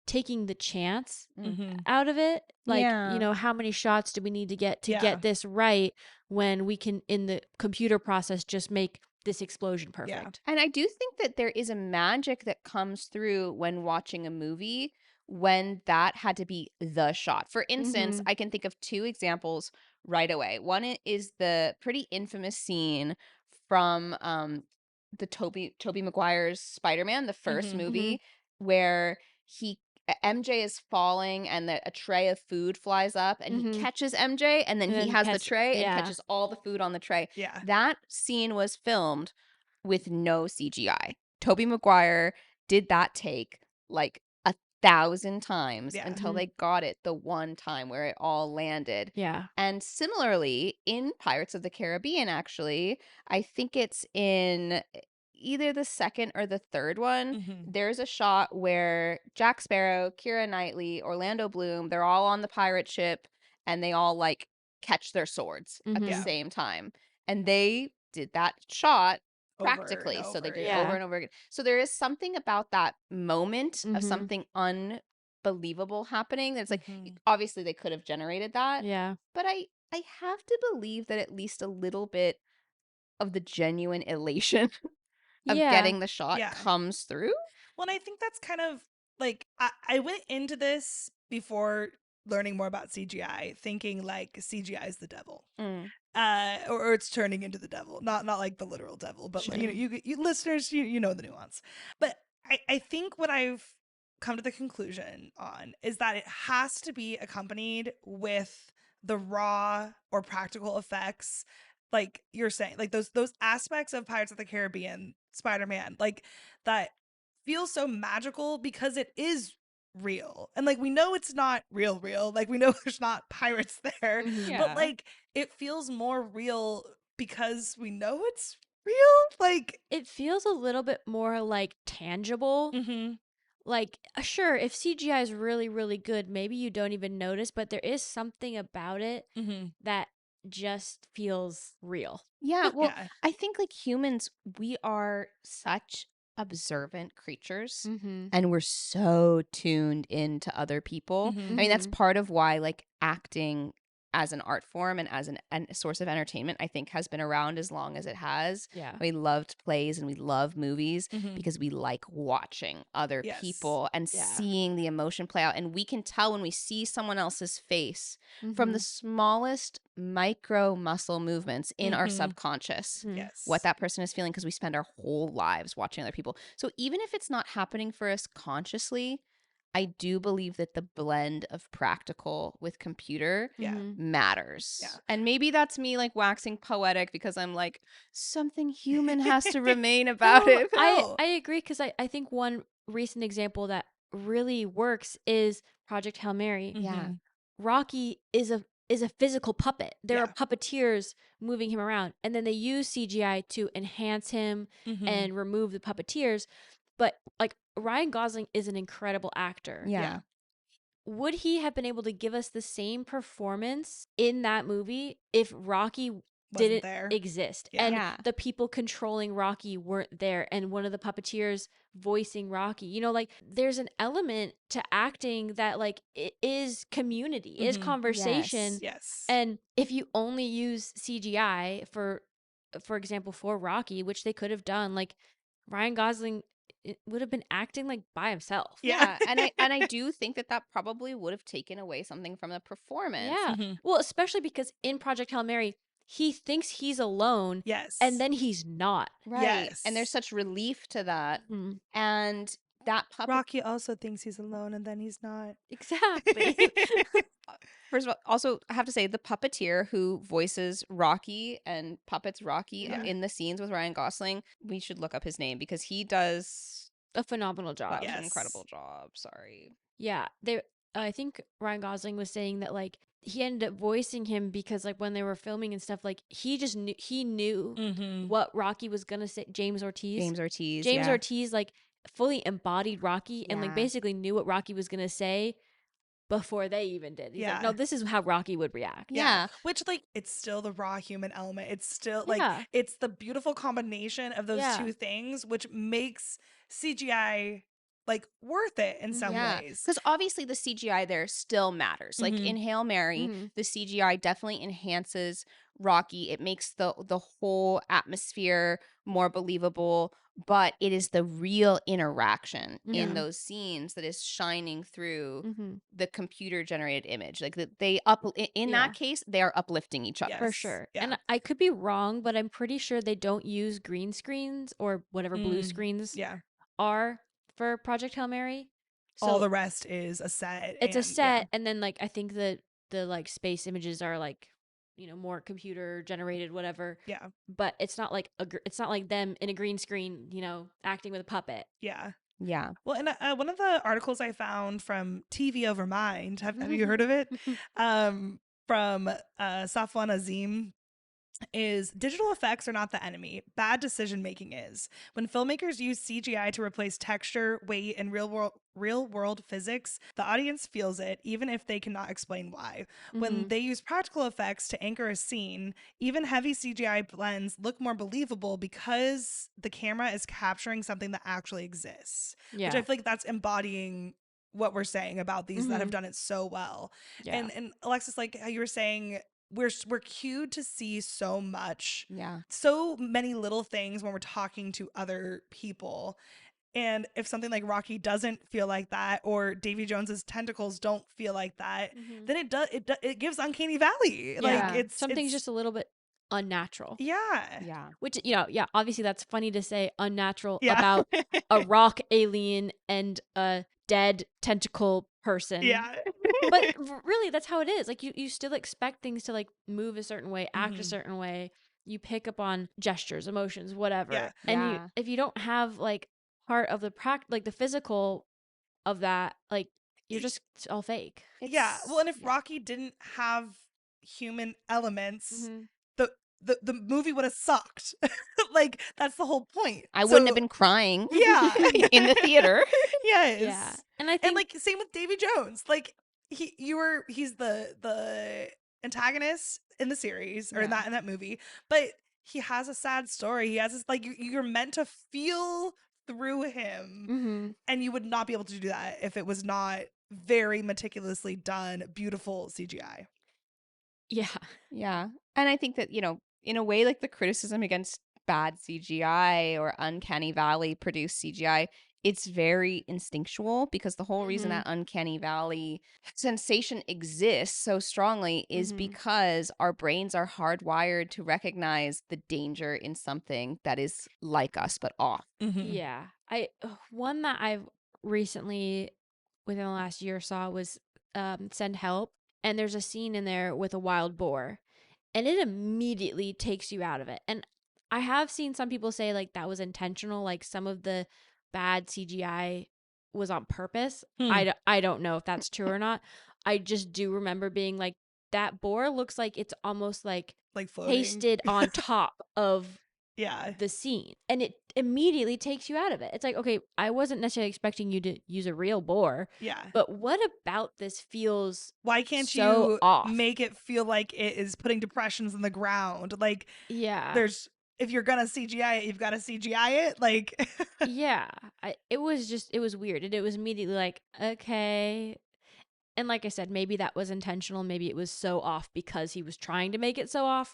taking the chance Mhm. out of it. Like, Yeah. how many shots do we need to get Yeah. this right, when we can in the computer process just make this explosion perfect. And I do think that there is a magic that comes through when watching a movie when that had to be the shot. For instance, Mhm. I can think of two examples right away. One is the pretty infamous scene from the Toby Maguire's Spider-Man, the first Mhm. movie, where MJ is falling and a tray of food flies up and he Mhm. catches MJ, and then And he then has the tray and yeah. catches all the food on the tray. Yeah. That scene was filmed with no CGI. Tobey Maguire did that take like 1,000 times until they got it the one time where it all landed. Yeah. And similarly, in Pirates of the Caribbean, actually, I think it's in either the second or the third one, there's a shot where Jack Sparrow, Keira Knightley, Orlando Bloom, they're all on the pirate ship and they all like catch their swords at the same time. And they did that shot practically. So they did it over and over again. So there is something about that moment of something unbelievable happening that's like, obviously they could have generated that. Yeah. But I have to believe that at least a little bit of the genuine elation of getting the shot comes through. Well, and I think that's kind of like I went into this before learning more about CGI, thinking like CGI is the devil. Or it's turning into the devil, not like the literal devil, but like, you listeners, you know the nuance. But I think what I've come to the conclusion on is that it has to be accompanied with the raw or practical effects, like you're saying, like those aspects of Pirates of the Caribbean, Spider-Man, like that feels so magical because it is real. And like we know it's not real, like we know there's not pirates there, but like it feels more real because we know it's real. Like it feels a little bit more like tangible. Like, sure, if CGI is really, really good, maybe you don't even notice, but there is something about it that just feels real. Yeah, well, I think like humans, we are such observant creatures and we're so tuned into other people. I mean, that's part of why like acting as an art form and as a source of entertainment, I think has been around as long as it has. Yeah. We loved plays and we love movies because we like watching other people and seeing the emotion play out. And we can tell when we see someone else's face from the smallest micro muscle movements in our subconscious what that person is feeling, because we spend our whole lives watching other people. So even if it's not happening for us consciously, I do believe that the blend of practical with computer matters. And maybe that's me like waxing poetic because I'm like, something human has to remain about it. I agree, because I think one recent example that really works is Project Hail Mary. Yeah. Rocky is a physical puppet. There are puppeteers moving him around, and then they use CGI to enhance him and remove the puppeteers. But like Ryan Gosling is an incredible actor. Yeah. Would he have been able to give us the same performance in that movie if Rocky didn't exist and the people controlling Rocky weren't there and one of the puppeteers voicing Rocky? You know, like there's an element to acting that like it is community, is conversation. Yes. And if you only use CGI for example, for Rocky, which they could have done, like Ryan Gosling would have been acting like by himself. Yeah. and I do think that probably would have taken away something from the performance. Yeah. Well, especially because in Project Hail Mary, he thinks he's alone. Yes. And then he's not. Right. Yes. And there's such relief to that. And that puppet. Rocky also thinks he's alone and then he's not. Exactly. First of all, also I have to say the puppeteer who voices Rocky and puppets Rocky in the scenes with Ryan Gosling, we should look up his name because he does a phenomenal job. An incredible job. Sorry. Yeah. I think Ryan Gosling was saying that like he ended up voicing him because like when they were filming and stuff, like he just knew what Rocky was gonna say. James Ortiz like fully embodied Rocky and like basically knew what Rocky was gonna say before they even did. He's like, no, this is how Rocky would react. Yeah. Which like it's still the raw human element. It's still like it's the beautiful combination of those two things which makes CGI like worth it in some ways. Because obviously the CGI there still matters. Like in Hail Mary, the CGI definitely enhances Rocky. It makes the whole atmosphere more believable, but it is the real interaction in those scenes that is shining through the computer generated image. Like that in that case, they are uplifting each other. For sure. And I could be wrong, but I'm pretty sure they don't use green screens or whatever blue screens are for Project Hail Mary. So all the rest is a set. It's a set, and then like I think the like space images are like more computer generated, whatever. Yeah. But it's not like it's not like them in a green screen, acting with a puppet. Yeah. Yeah. Well, and one of the articles I found from TV Over Mind, have you heard of it? From Safwan Azim, is digital effects are not the enemy. Bad decision making is. When filmmakers use CGI to replace texture, weight, and real world physics, the audience feels it, even if they cannot explain why. When they use practical effects to anchor a scene, even heavy CGI blends look more believable because the camera is capturing something that actually exists. Yeah. Which I feel like that's embodying what we're saying about these that have done it so well. Yeah. And Alexys, like how you were saying, we're cued to see so much, so many little things when we're talking to other people. And if something like Rocky doesn't feel like that, or Davy Jones's tentacles don't feel like that, then it gives uncanny valley. Yeah. Like it's something's just a little bit unnatural. Yeah. Which obviously that's funny to say unnatural about a rock alien and a dead tentacle person. Yeah. But really, that's how it is. Like you still expect things to like move a certain way, act a certain way. You pick up on gestures, emotions, whatever. Yeah. And if you don't have like part of the like the physical of that, like you're just all fake. Well, and if Rocky didn't have human elements, the movie would have sucked. Like that's the whole point. I wouldn't have been crying in the theater. Yes. Yeah. And I think and like same with Davy Jones. Like he's the antagonist in the series or in that movie, but he has a sad story. He has this like you're meant to feel through him, and you would not be able to do that if it was not very meticulously done, beautiful CGI. Yeah. And I think that, in a way, like the criticism against bad CGI or uncanny valley produced CGI, it's very instinctual, because the whole reason that uncanny valley sensation exists so strongly is because our brains are hardwired to recognize the danger in something that is like us but off. Yeah. One that I've recently within the last year saw was Send Help, and there's a scene in there with a wild boar, and it immediately takes you out of it. And I have seen some people say like that was intentional, like some of the bad CGI was on purpose. I don't know if that's true or not. I just do remember being like, that boar looks like it's almost like floating, pasted on top of yeah, the scene, and it immediately takes you out of it. It's like, okay, I wasn't necessarily expecting you to use a real boar, but what about this feels why can't so you off? make it feel like it is putting depressions in the ground? Like, there's, if you're gonna CGI it, you've got to CGI it. Like, it was weird, and it was immediately like, okay. And like I said, maybe that was intentional, maybe it was so off because he was trying to make it so off.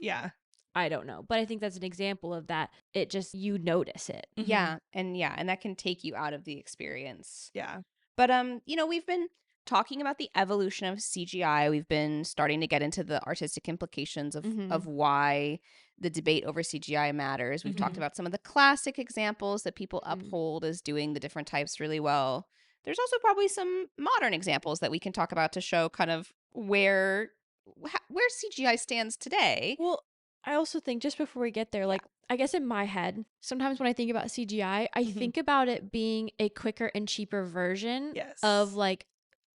I don't know. But I think that's an example of that. It just, you notice it. Yeah. And that can take you out of the experience. Yeah. But, we've been talking about the evolution of CGI. We've been starting to get into the artistic implications of why the debate over CGI matters. We've talked about some of the classic examples that people uphold as doing the different types really well. There's also probably some modern examples that we can talk about to show kind of where CGI stands today. Well, I also think, just before we get there, like, I guess in my head, sometimes when I think about CGI, I think about it being a quicker and cheaper version of like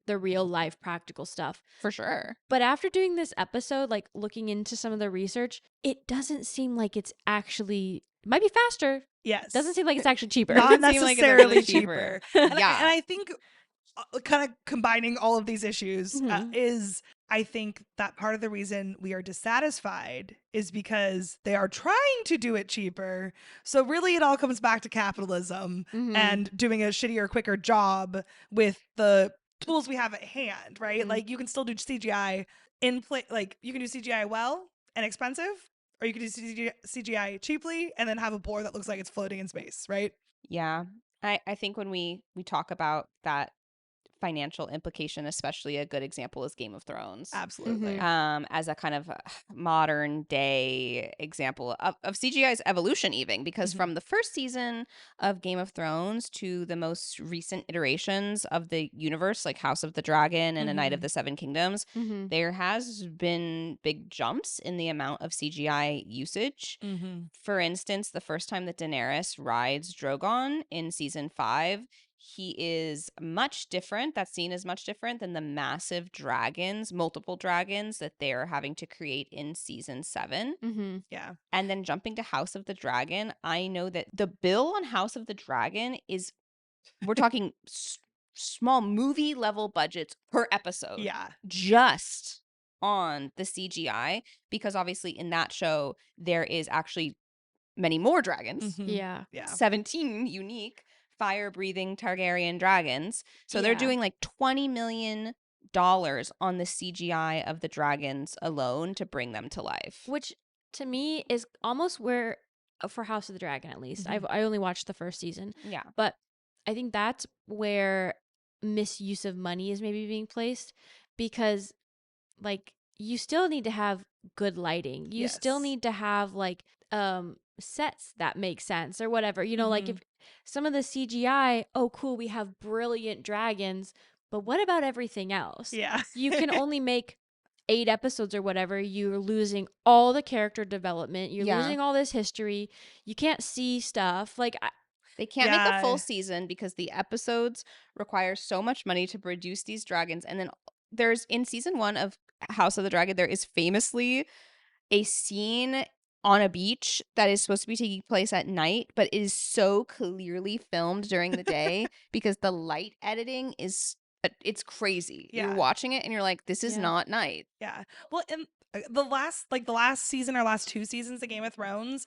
the real life practical stuff. For sure. But after doing this episode, like looking into some of the research, it doesn't seem like it's actually, it might be faster. Yes. Doesn't seem like it's actually cheaper. Not necessarily cheaper. And yeah. And I think kind of combining all of these issues is, I think that part of the reason we are dissatisfied is because they are trying to do it cheaper. So really it all comes back to capitalism and doing a shittier, quicker job with the tools we have at hand, right? Like you can still do CGI like you can do CGI well and expensive, or you can do CGI cheaply and then have a board that looks like it's floating in space, right? Yeah. I think when we talk about that financial implication, especially a good example is Game of Thrones. Absolutely. As a kind of modern day example of CGI's evolution, even because from the first season of Game of Thrones to the most recent iterations of the universe, like House of the Dragon and A Knight of the Seven Kingdoms, there has been big jumps in the amount of CGI usage. For instance, the first time that Daenerys rides Drogon in season 5, he is much different. That scene is much different than the massive dragons, multiple dragons that they're having to create in season 7. Yeah. And then jumping to House of the Dragon, I know that the bill on House of the Dragon is, we're talking small movie level budgets per episode. Yeah. Just on the CGI, because obviously in that show, there is actually many more dragons. Yeah. 17 unique fire-breathing Targaryen dragons. So they're doing like $20 million on the CGI of the dragons alone to bring them to life. Which to me is almost where, for House of the Dragon at least, I only watched the first season. Yeah. But I think that's where misuse of money is maybe being placed, because like you still need to have good lighting. You still need to have like sets that make sense or whatever. You know, like if some of the CGI, oh cool, we have brilliant dragons, but what about everything else? Yeah. You can only make 8 episodes or whatever. You're losing all the character development. You're losing all this history. You can't see stuff. Like they can't make a full season because the episodes require so much money to produce these dragons. And then there's, in season 1 of House of the Dragon, there is famously a scene on a beach that is supposed to be taking place at night, but is so clearly filmed during the day because the light editing is, it's crazy. You're watching it and you're like, this is not night. Yeah. Well, and the last season or last 2 seasons of Game of Thrones,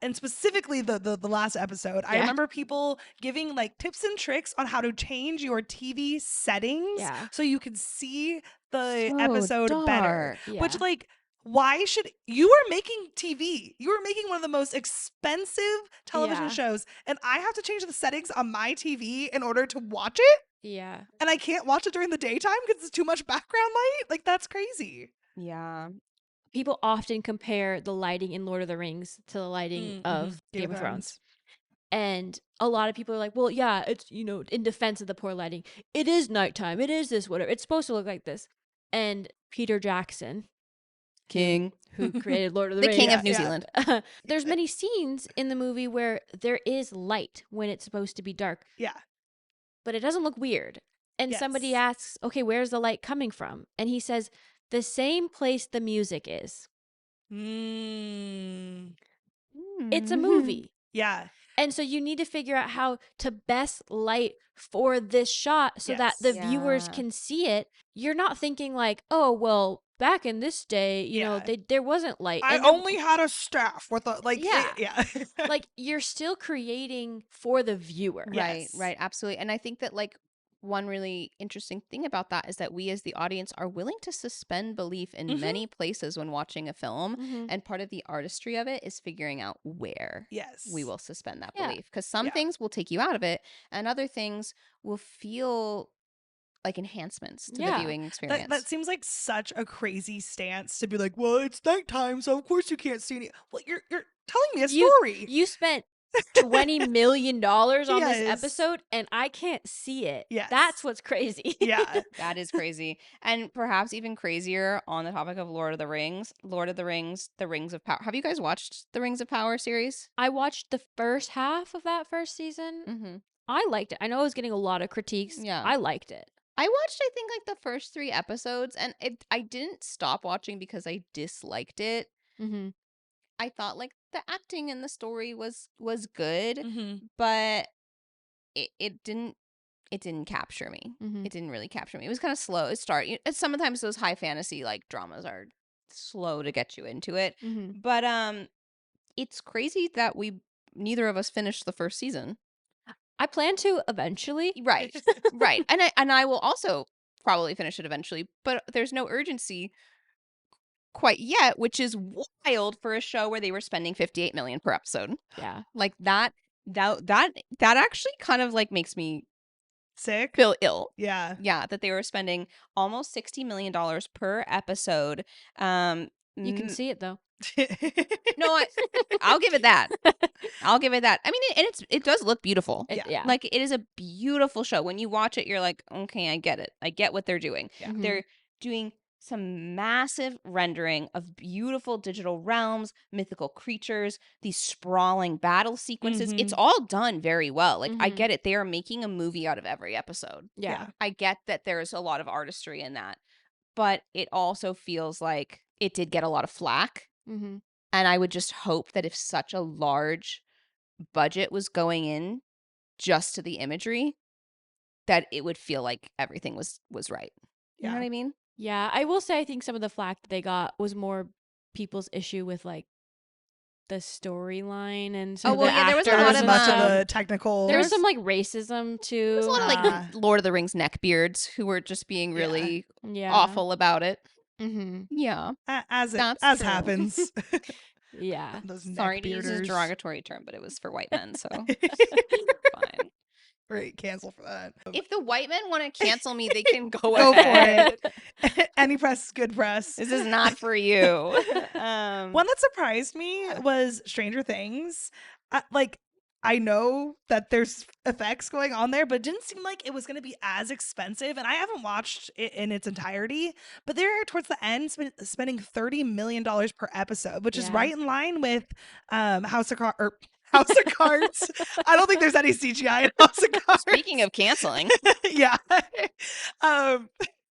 and specifically the last episode, I remember people giving like tips and tricks on how to change your TV settings so you could see the episode better. Which, like, why should you are making TV? You are making one of the most expensive television shows, and I have to change the settings on my TV in order to watch it? Yeah. And I can't watch it during the daytime because it's too much background light? Like, that's crazy. Yeah. People often compare the lighting in Lord of the Rings to the lighting of Game of Thrones. And a lot of people are like, well, yeah, it's, you know, in defense of the poor lighting, it is nighttime. It is this, whatever. It's supposed to look like this. And Peter Jackson, King, who created Lord of the Rings. The King of New Zealand. There's many scenes in the movie where there is light when it's supposed to be dark. Yeah. But it doesn't look weird. And somebody asks, okay, where's the light coming from? And he says, the same place the music is. It's a movie. Yeah. And so you need to figure out how to best light for this shot so that the viewers can see it. You're not thinking like, oh, well, back in this day, you know, there wasn't light. I only had a staff with a, like, like, you're still creating for the viewer. Right, right, absolutely. And I think that, like, one really interesting thing about that is that we as the audience are willing to suspend belief in many places when watching a film. And part of the artistry of it is figuring out where we will suspend that belief. Because some things will take you out of it and other things will feel like enhancements to the viewing experience. That seems like such a crazy stance to be like, well, it's nighttime, so of course you can't see any. Well, you're telling me a story. You spent $20 million on this episode and I can't see it. That's what's crazy. That is crazy. And perhaps even crazier, on the topic of Lord of the Rings, The Rings of Power. Have you guys watched the Rings of Power series? I watched the first half of that first season. I liked it. I know I was getting a lot of critiques. I liked it. I watched, I think, like the first 3 episodes, and I didn't stop watching because I disliked it. I thought like the acting and the story was good, but it didn't capture me. It didn't really capture me. It was kind of slow. Sometimes those high fantasy like dramas are slow to get you into it. But it's crazy that neither of us finished the first season. I plan to eventually. Right. Right. And I will also probably finish it eventually, but there's no urgency quite yet, which is wild for a show where they were spending $58 million per episode. Yeah. Like that actually kind of like makes me sick. feel ill. Yeah. Yeah, that they were spending almost $60 million per episode. You can see it though. No, I'll give it that. I'll give it that. I mean, it does look beautiful. Yeah. Like, it is a beautiful show. When you watch it, you're like, okay, I get it. I get what they're doing. Yeah. They're doing some massive rendering of beautiful digital realms, mythical creatures, these sprawling battle sequences. It's all done very well. Like, I get it. They are making a movie out of every episode. Yeah. I get that there's a lot of artistry in that. But it also feels like it did get a lot of flack. Mm-hmm. And I would just hope that if such a large budget was going in just to the imagery, that it would feel like everything was right. You know what I mean? Yeah, I will say I think some of the flack that they got was more people's issue with like the storyline and some Oh, of well, the yeah, there was a There lot actors was of, and much of stuff. the technical. There was some like racism too. There's a lot of like Lord of the Rings neckbeards who were just being really awful about it. Mm-hmm. Yeah. as That's true. happens. Yeah. Those Sorry to use this neckbearders. derogatory term, but it was for white men, so fine. Great, cancel for that. If the white men want to cancel me, they can go Go for ahead. it. Any press is good press. This is not for you. One that surprised me was Stranger Things. Like, I know that there's effects going on there, but it didn't seem like it was going to be as expensive. And I haven't watched it in its entirety, but they're towards the end spending $30 million per episode, which is right in line with House of Cards. I don't think there's any CGI in House of Cards. Speaking of canceling. Yeah.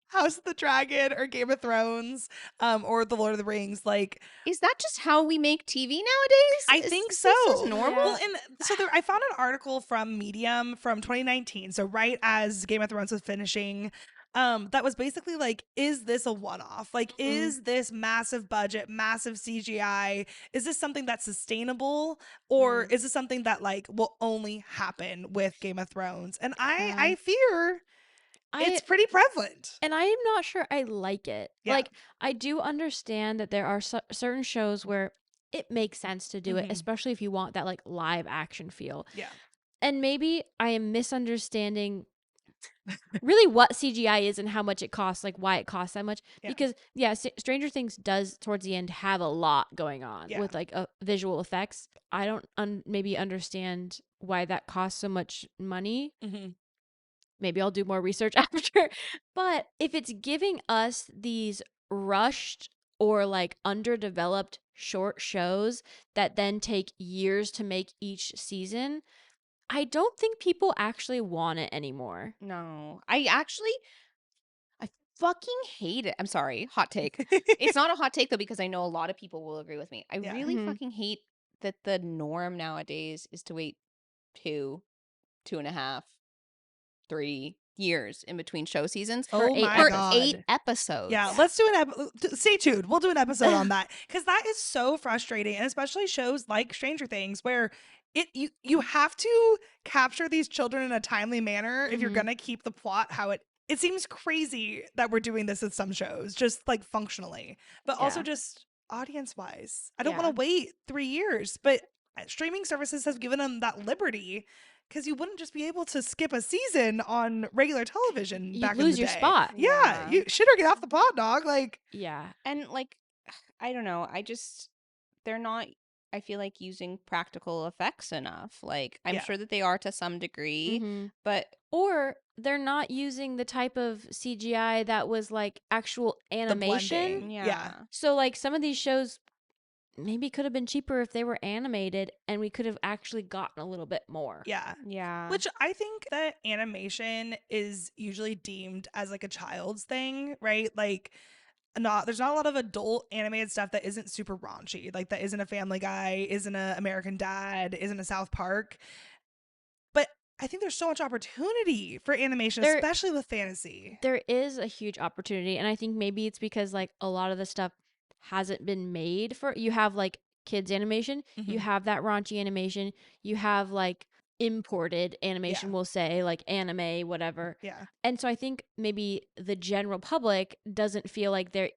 House of the Dragon or Game of Thrones, or The Lord of the Rings. Like, is that just how we make TV nowadays? I think so. This is normal. Well, and so I found an article from Medium from 2019. So right as Game of Thrones was finishing, that was basically like, is this a one-off? Like, is this massive budget, massive CGI? Is this something that's sustainable, or is this something that like will only happen with Game of Thrones? And I fear it's pretty prevalent. And I am not sure I like it. Yeah. Like, I do understand that there are certain shows where it makes sense to do it, especially if you want that like live action feel. Yeah. And maybe I am misunderstanding really what CGI is and how much it costs, like why it costs that much. Yeah. Because Stranger Things does towards the end have a lot going on with like visual effects. I don't maybe understand why that costs so much money. Maybe I'll do more research after. But if it's giving us these rushed or like underdeveloped short shows that then take years to make each season, I don't think people actually want it anymore. No. I fucking hate it. I'm sorry. Hot take. It's not a hot take though, because I know a lot of people will agree with me. I really fucking hate that the norm nowadays is to wait 2.5, 3 years in between show seasons Oh for my God. 8 episodes. Yeah, let's do stay tuned. We'll do an episode on that, because that is so frustrating, and especially shows like Stranger Things where you have to capture these children in a timely manner if you're gonna keep the plot how it seems crazy that we're doing this with some shows, just like functionally, but also just audience wise. I don't want to wait 3 years, but streaming services have given them that liberty, because you wouldn't just be able to skip a season on regular television. You'd back in lose the your day. spot. Yeah, you shit or get off the pot, dog. Like, And like, I don't know. They're not, I feel like, using practical effects enough. Like, I'm sure that they are to some degree, but or they're not using the type of CGI that was like actual animation. yeah. So like some of these shows maybe could have been cheaper if they were animated, and we could have actually gotten a little bit more. Yeah. Which I think that animation is usually deemed as like a child's thing, right? Like, there's not a lot of adult animated stuff that isn't super raunchy, like that isn't a Family Guy, isn't a American Dad, isn't a South Park. But I think there's so much opportunity for animation, especially with fantasy. There is a huge opportunity, and I think maybe it's because like a lot of the stuff hasn't been made for. You have like kids animation, you have that raunchy animation, you have like imported animation, we'll say, like anime, whatever. And so I think maybe the general public doesn't feel like there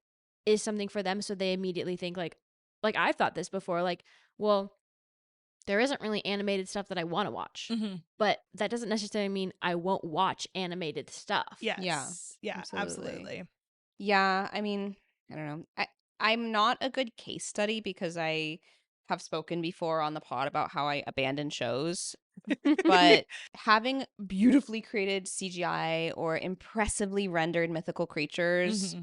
is something for them, so they immediately think like I've thought this before, like, well, there isn't really animated stuff that I want to watch. But that doesn't necessarily mean I won't watch animated stuff. Yes. Yeah, absolutely. absolutely. Yeah, I mean, I don't know. I'm not a good case study because I have spoken before on the pod about how I abandon shows. But having beautifully created CGI or impressively rendered mythical creatures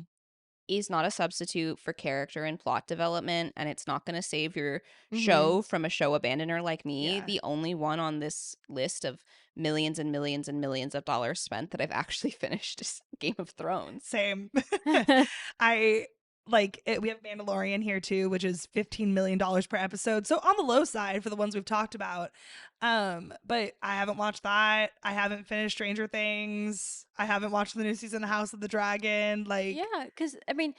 is not a substitute for character and plot development, and it's not going to save your show from a show abandoner like me. Yeah. The only one on this list of millions and millions and millions of dollars spent that I've actually finished is Game of Thrones. Same. I like it, we have Mandalorian here too, which is $15 million per episode. So on the low side for the ones we've talked about. But I haven't watched that. I haven't finished Stranger Things. I haven't watched the new season of House of the Dragon. Like, Yeah, because I mean,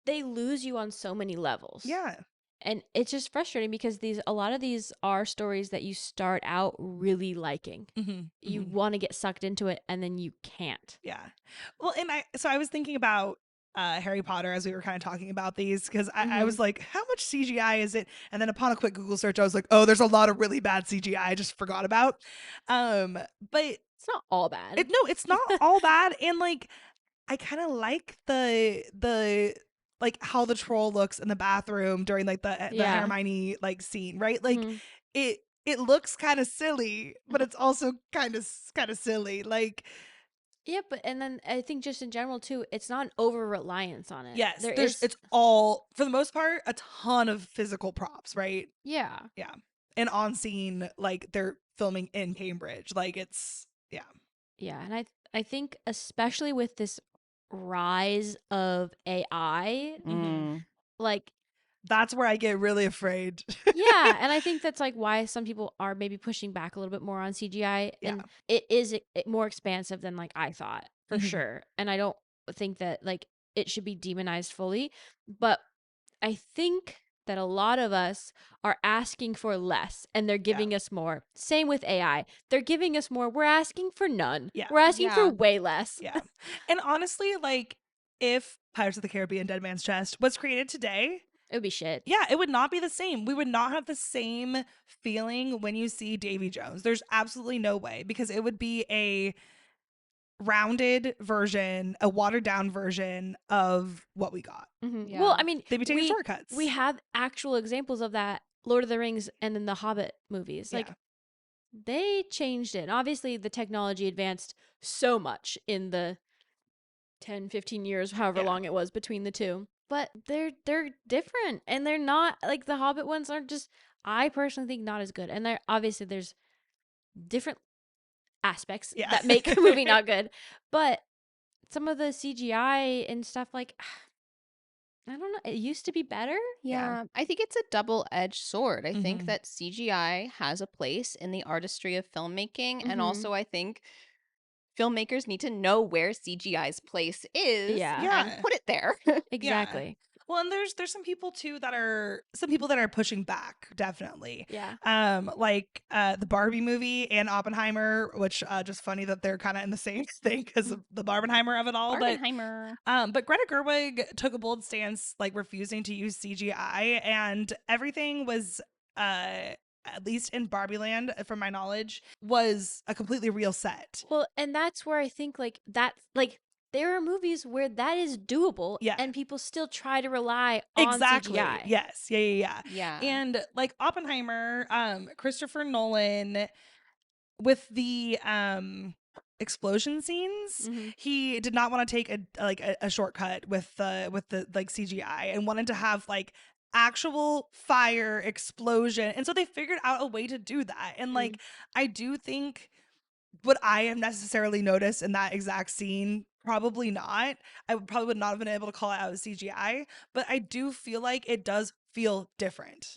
they lose you on so many levels. yeah. And it's just frustrating because a lot of these are stories that you start out really liking. You want to get sucked into it and then you can't. Yeah. Well, and I was thinking about Harry Potter as we were kind of talking about these because I was like, how much CGI is it? And then upon a quick Google search, I was like, oh, there's a lot of really bad CGI I just forgot about. But it's not all bad. It's not all bad. And like, I kind of like the like how the troll looks in the bathroom during like the Hermione like scene, right? Like it looks kind of silly, but it's also kind of silly. Like, yeah, but and then I think just in general too, it's not an over-reliance on it. yes, it's all, for the most part, a ton of physical props, right? Yeah. Yeah. And on scene, like they're filming in Cambridge. Like it's, yeah. Yeah, and I think especially with this rise of AI, like that's where I get really afraid. yeah, and I think that's like why some people are maybe pushing back a little bit more on CGI, and it is more expansive than like I thought for sure. And I don't think that like it should be demonized fully, but I think that a lot of us are asking for less and they're giving us more. Same with AI. They're giving us more. We're asking for none. Yeah. We're asking for way less. Yeah. And honestly, like if Pirates of the Caribbean Dead Man's Chest was created today, it would be shit. Yeah, it would not be the same. We would not have the same feeling when you see Davy Jones. There's absolutely no way, because it would be a rounded version, a watered down version of what we got. Yeah. Well, I mean, they'd be taking shortcuts. We have actual examples of that. Lord of the Rings and then the Hobbit movies. Like they changed it. Obviously, the technology advanced so much in the 10, 15 years, however long it was between the two. But they're different, and they're not like the Hobbit ones are just, I personally think, not as good. And obviously there's different aspects that make a movie not good. But some of the CGI and stuff, like, I don't know, it used to be better. Yeah. I think it's a double-edged sword. I think that CGI has a place in the artistry of filmmaking, and also I think filmmakers need to know where CGI's place is and put it there. Exactly. Well, and there's some people too that are pushing back, definitely. Yeah. Like the Barbie movie and Oppenheimer, which just funny that they're kind of in the same thing because of the Barbenheimer of it all. Barbenheimer. But Greta Gerwig took a bold stance, like refusing to use CGI, and everything was at least in Barbie Land, from my knowledge, was a completely real set. Well, and that's where I think like that, like there are movies where that is doable, and people still try to rely on CGI. Yes, yeah. And like Oppenheimer, Christopher Nolan, with the explosion scenes, he did not want to take a shortcut with the like CGI, and wanted to have like actual fire explosion, and so they figured out a way to do that. And like I do think, would I have necessarily noticed in that exact scene? Probably not. I would not have been able to call it out as CGI, but I do feel like it does feel different.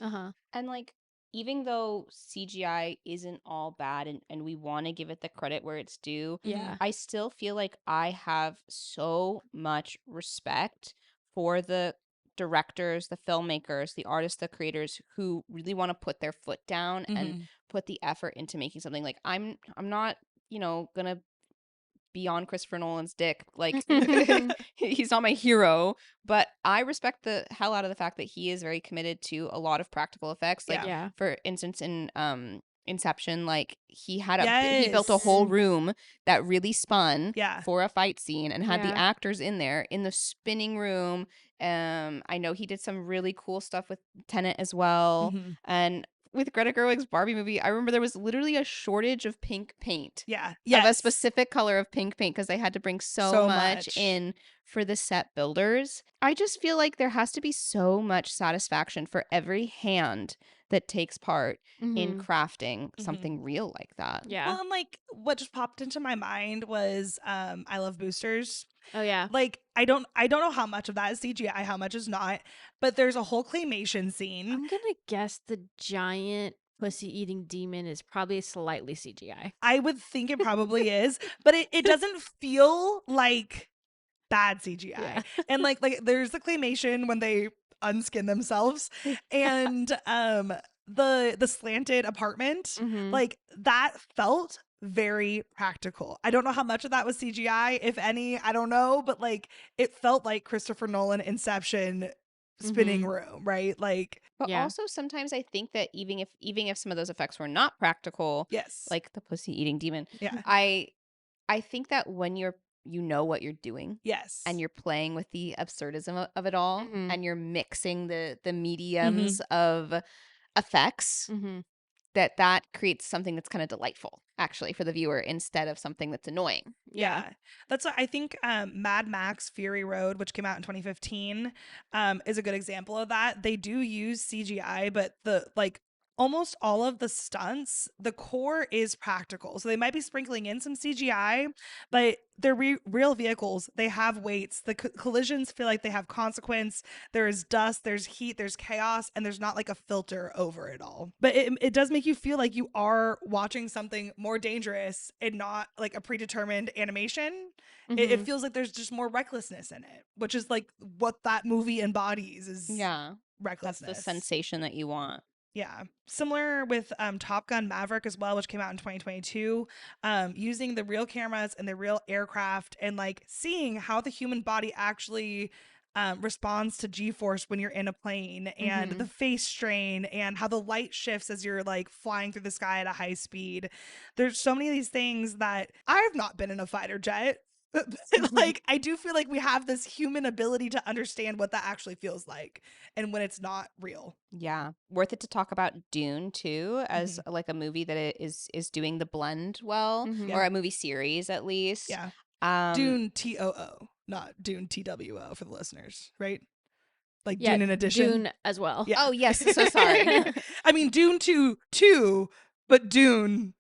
And like, even though CGI isn't all bad, and we want to give it the credit where it's due, I still feel like I have so much respect for the directors, the filmmakers, the artists, the creators who really want to put their foot down and put the effort into making something. Like I'm not, gonna beyond Christopher Nolan's dick. Like, he's not my hero, but I respect the hell out of the fact that he is very committed to a lot of practical effects. Like, Yeah. for instance, in Inception, like he built a Yes. whole room that really spun Yeah. for a fight scene and had the Yeah. actors in there in the spinning room. I know he did some really cool stuff with Tenet as well. Mhm. And with Greta Gerwig's Barbie movie, I remember there was literally a shortage of pink paint. Yeah. Of a Yes. specific color of pink paint because they had to bring so So much much. in for the set builders. I just feel like there has to be so much satisfaction for every hand that takes part in crafting something real like that. Yeah. Well, and like what just popped into my mind was I love boosters. Oh yeah. Like I don't know how much of that is CGI, how much is not, but there's a whole claymation scene. I'm gonna guess the giant pussy-eating demon is probably slightly CGI. I would think it probably is, but it doesn't feel like bad CGI. Yeah. And like there's the claymation when they unskin themselves and the slanted apartment, like that felt very practical. I don't know how much of that was CGI, if any, I don't know, but like it felt like Christopher Nolan Inception spinning room, right? Like But Yeah. also sometimes I think that even if some of those effects were not practical, yes. like the pussy eating demon, Yeah. I think that when you know what you're doing Yes. and you're playing with the absurdism of it all and you're mixing the mediums Mm-hmm. of effects, that creates something that's kind of delightful actually for the viewer instead of something that's annoying. Yeah. That's what I think Mad Max Fury Road, which came out in 2015, is a good example of that. They do use CGI, but the like almost all of the stunts, the core is practical. So they might be sprinkling in some CGI, but they're real vehicles. They have weights. The collisions feel like they have consequence. There is dust, there's heat, there's chaos, and there's not like a filter over it all. But it does make you feel like you are watching something more dangerous and not like a predetermined animation. It feels like there's just more recklessness in it, which is like what that movie embodies is Yeah. That's recklessness. the sensation that you want. Yeah. Similar with Top Gun Maverick as well, which came out in 2022, using the real cameras and the real aircraft and like seeing how the human body actually responds to G-force when you're in a plane and the face strain and how the light shifts as you're like flying through the sky at a high speed. There's so many of these things that I've not been in a fighter jet. But like I do feel like we have this human ability to understand what that actually feels like and when it's not real. Yeah. Worth it to talk about Dune too as like a movie that is doing the blend well, or a movie series at least. Yeah. Dune TOO, not Dune TWO for the listeners, right? Like Yeah, Dune in addition. Dune as well. Yeah. Oh yes, so sorry. I mean Dune 2 2, but Dune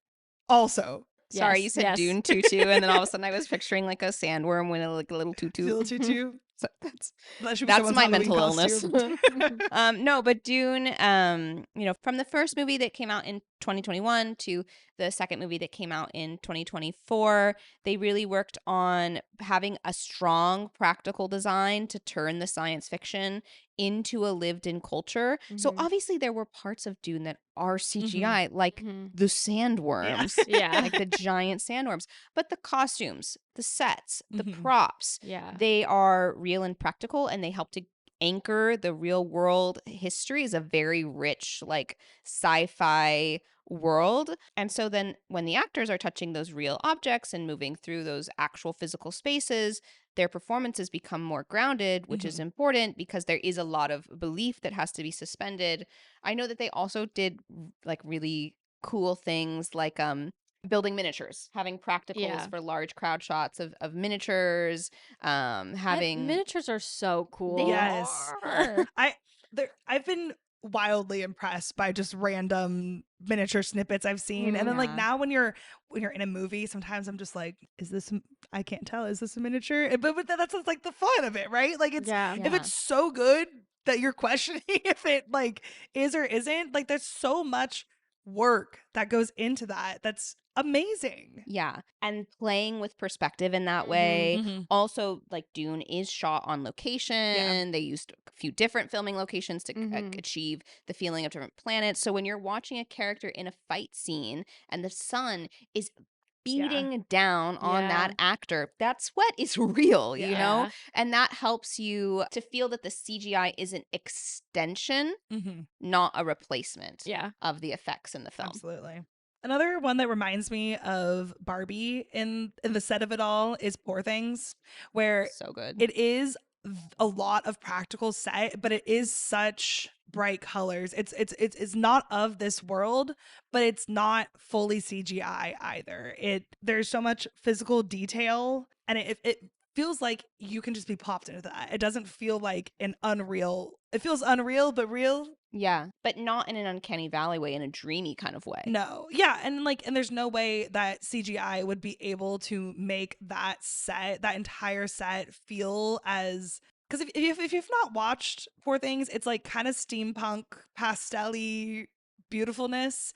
also. Sorry, Yes, you said yes. Dune tutu, and then all of a sudden I was picturing like a sandworm with like a little tutu. Little tutu. So That should be that's someone's my Halloween mental illness. costume. No, but Dune, from the first movie that came out in 2021 to the second movie that came out in 2024, they really worked on having a strong practical design to turn the science fiction into a lived-in culture. So obviously there were parts of Dune that are CGI, like the sandworms, Yeah. like the giant sandworms. But the costumes, the sets, the Mhm. props, Yeah. they are real and practical, and they help to anchor the real world. History is a very rich, like sci-fi world. And so then when the actors are touching those real objects and moving through those actual physical spaces, their performances become more grounded, which is important because there is a lot of belief that has to be suspended. I know that they also did like really cool things like building miniatures, having practicals Yeah. for large crowd shots of miniatures, having Miniatures are so cool. They Yes. are. I've been wildly impressed by just random miniature snippets I've seen. And then like Yeah. now when you're in a movie, sometimes I'm just like, I can't tell, is this a miniature? But that's like the fun of it, right? Like it's Yeah. if Yeah. it's so good that you're questioning if it like is or isn't, like there's so much work that goes into that. That's amazing. Yeah. And playing with perspective in that Mhm. way. Also, like Dune is shot on location. They used a few different filming locations to achieve the feeling of different planets. So when you're watching a character in a fight scene and the sun is beating down on Yeah. that actor. That sweat is real, you know? Yeah. And that helps you to feel that the CGI is an extension, not a replacement Yeah. of the effects in the film. Absolutely. Another one that reminds me of Barbie in the set of it all is Poor Things, where So good. it is a lot of practical set, but it is such bright colors. It's not of this world, but it's not fully CGI either. There's so much physical detail, and it feels like you can just be popped into that. It doesn't feel like an unreal. It feels unreal but real. Yeah, but not in an uncanny valley way, in a dreamy kind of way. No. Yeah, and there's no way that CGI would be able to make that set, that entire set feel as, because if you've not watched Poor Things, it's like kind of steampunk pastel-y beautifulness.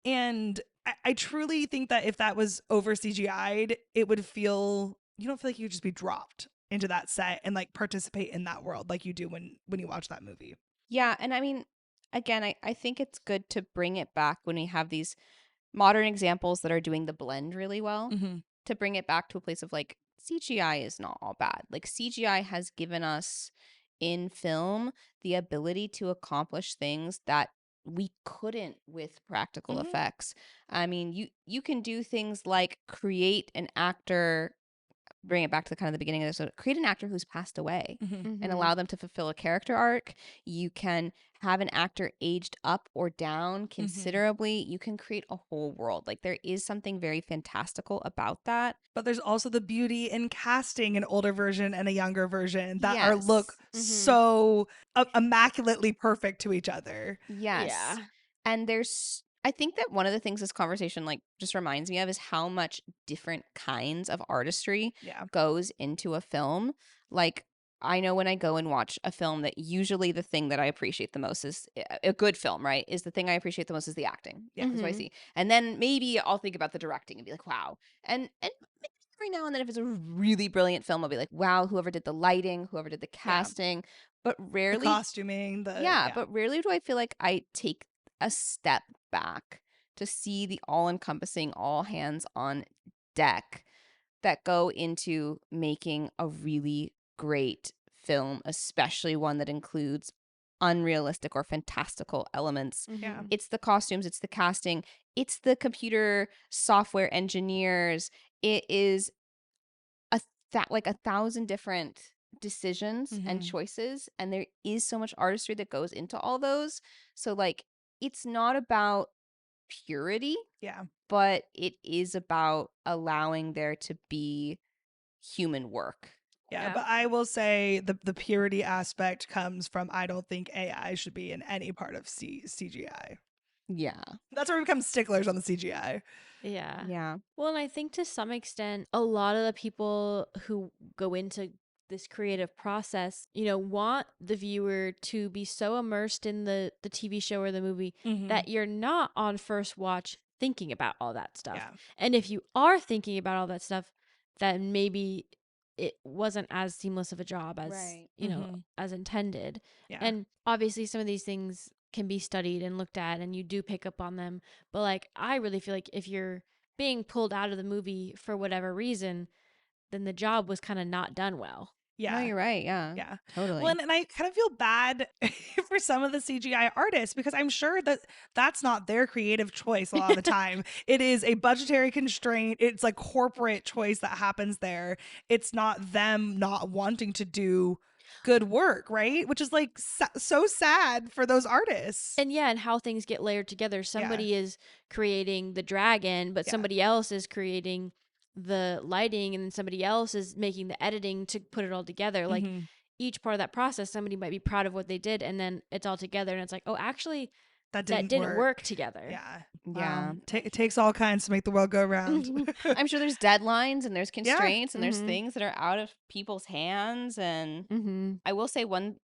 And I truly think that if that was over CGI'd, it would feel, you don't feel like you could just be dropped into that set and like participate in that world like you do when you watch that movie. Yeah, and I mean, again, I think it's good to bring it back when we have these modern examples that are doing the blend really well, to bring it back to a place of like, CGI is not all bad. Like, CGI has given us in film the ability to accomplish things that we couldn't with practical effects. I mean, you can do things like create an actor, bring it back to the kind of the beginning of this, so create an actor who's passed away and allow them to fulfill a character arc. You can have an actor aged up or down considerably. You can create a whole world. Like, there is something very fantastical about that. But there's also the beauty in casting an older version and a younger version that are Yes. look so immaculately perfect to each other. Yes. Yeah. And I think that one of the things this conversation like just reminds me of is how much different kinds of artistry Yeah. goes into a film. Like, I know when I go and watch a film that usually the thing that I appreciate the most is a good film, right? Is the thing I appreciate the most is the acting. Yeah. That's what I see. And then maybe I'll think about the directing and be like, wow. And maybe every now and then if it's a really brilliant film, I'll be like, wow, whoever did the lighting, whoever did the casting. But The rarely costuming, but rarely do I feel like I take a step back to see the all-encompassing, all hands on deck that go into making a really great film, especially one that includes unrealistic or fantastical elements. Yeah. It's the costumes, it's the casting, it's the computer software engineers. It is like 1,000 different decisions and choices, and there is so much artistry that goes into all those. So like, it's not about purity, Yeah. but it is about allowing there to be human work. Yeah, Yeah. but I will say the purity aspect comes from, I don't think AI should be in any part of CGI. Yeah. That's where we become sticklers on the CGI. Yeah. Yeah. Well, and I think to some extent, a lot of the people who go into this creative process, want the viewer to be so immersed in the TV show or the movie that you're not on first watch thinking about all that stuff. Yeah. And if you are thinking about all that stuff, then maybe it wasn't as seamless of a job as, Right. as intended. Yeah. And obviously some of these things can be studied and looked at and you do pick up on them. But like, I really feel like if you're being pulled out of the movie for whatever reason, then the job was kind of not done well. Yeah. No, you're right. Yeah. Yeah. Totally. Well, and I kind of feel bad for some of the CGI artists because I'm sure that that's not their creative choice a lot of the time. It is a budgetary constraint. It's like corporate choice that happens there. It's not them not wanting to do good work, right? Which is like so sad for those artists. And yeah, and how things get layered together. Somebody is creating the dragon, but somebody else is creating the lighting, and then somebody else is making the editing to put it all together. Like each part of that process, somebody might be proud of what they did, and then it's all together, and it's like, oh, actually, that didn't work together. Yeah. Yeah. Wow. It takes all kinds to make the world go round. I'm sure there's deadlines and there's constraints and there's Mhm. things that are out of people's hands. And I will say one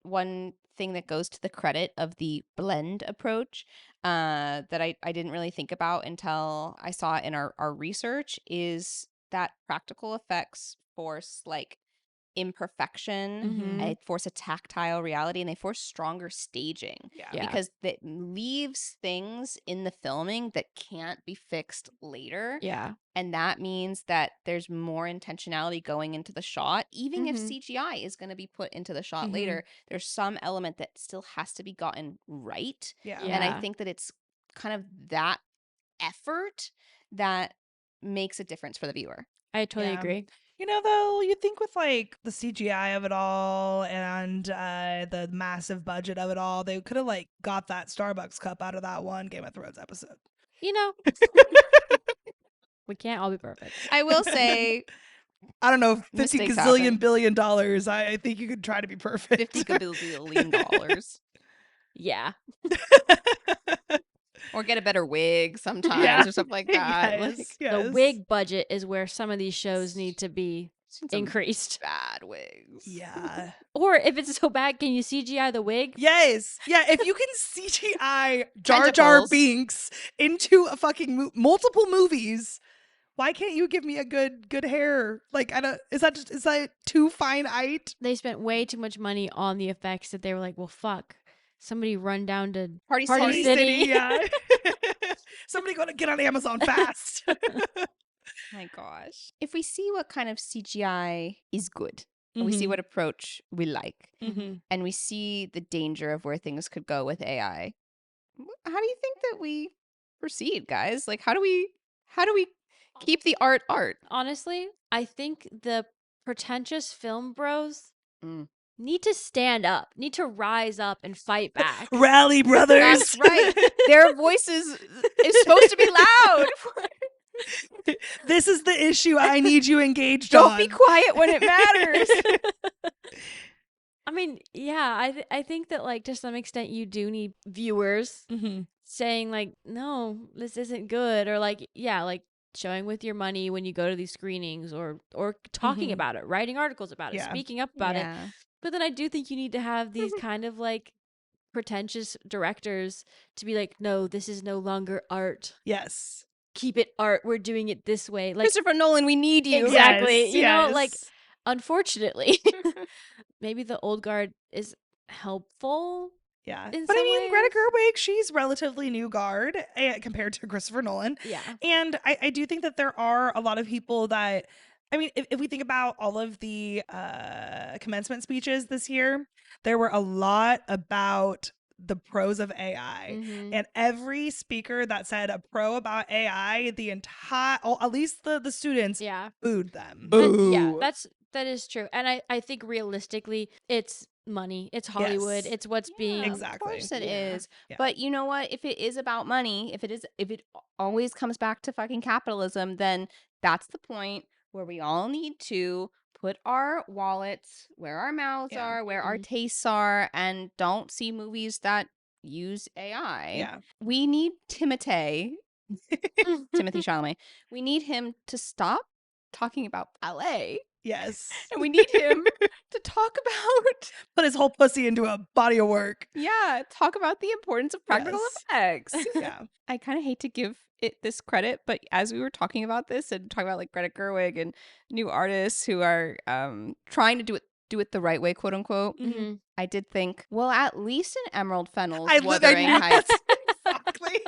thing that goes to the credit of the blend approach that I didn't really think about until I saw it in our research is that practical effects force like imperfection, they force a tactile reality, and they force stronger staging. Yeah. Because it leaves things in the filming that can't be fixed later. Yeah. And that means that there's more intentionality going into the shot. Even if CGI is going to be put into the shot later, there's some element that still has to be gotten right. Yeah. And I think that it's kind of that effort that makes a difference for the viewer. I totally agree. You know, though, you think with like the CGI of it all and the massive budget of it all, they could have like got that Starbucks cup out of that one Game of Thrones episode. You know, we can't all be perfect. I will say, I don't know, 50 mistakes gazillion happen. billion dollars. I think you could try to be perfect. $50 gazillion. Yeah. Or get a better wig sometimes or something like that. The wig budget is where some of these shows need to be increased. Bad wigs. Yeah. Or if it's so bad, can you CGI the wig? Yes. Yeah, if you can CGI Jar Jar Binks into a fucking multiple movies, why can't you give me a good hair? Like, is that too finite? They spent way too much money on the effects that they were like, well, fuck. Somebody run down to Party City. Yeah. Somebody go to get on Amazon fast. My gosh. If we see what kind of CGI is good, and we see what approach we like, and we see the danger of where things could go with AI, how do you think that we proceed, guys? Like, how do we keep the art? Honestly, I think the pretentious film bros need to stand up, need to rise up and fight back. Rally, brothers. That's right. Their voices is supposed to be loud. This is the issue I need you engaged Don't on. be quiet when it matters. I mean, yeah, I think that like to some extent you do need viewers saying like, no, this isn't good, or like, yeah, like showing with your money when you go to these screenings, or talking about it, writing articles about it, speaking up about it. But then I do think you need to have these kind of like pretentious directors to be like, no, this is no longer art. Yes. Keep it art. We're doing it this way. Like Christopher Nolan, we need you. Exactly. Yes, you know, like unfortunately, maybe the old guard is helpful. Yeah. In But I some mean, ways. Greta Gerwig, she's relatively new guard compared to Christopher Nolan. Yeah. And I do think that there are a lot of people that, I mean, if we think about all of the commencement speeches this year, there were a lot about the pros of AI. And every speaker that said a pro about AI, the entire, at least the students, booed them. Boo. Yeah, that is true. And I think realistically, it's money. It's Hollywood. Yes. It's what's being Exactly. Of course it is. Yeah. But you know what? If it is about money, if it always comes back to fucking capitalism, then that's the point where we all need to put our wallets where our mouths are, where our tastes are, and don't see movies that use AI. Yeah. We need Timothy Chalamet. We need him to stop talking about ballet. Yes. And we need him to talk about put his whole pussy into a body of work. Yeah, talk about the importance of practical effects. Yeah. I kind of hate to give it this credit, but as we were talking about this and talking about like Greta Gerwig and new artists who are trying to do it the right way, quote unquote, I did think, well, at least in Emerald Fennell's Wuthering Heights. Exactly.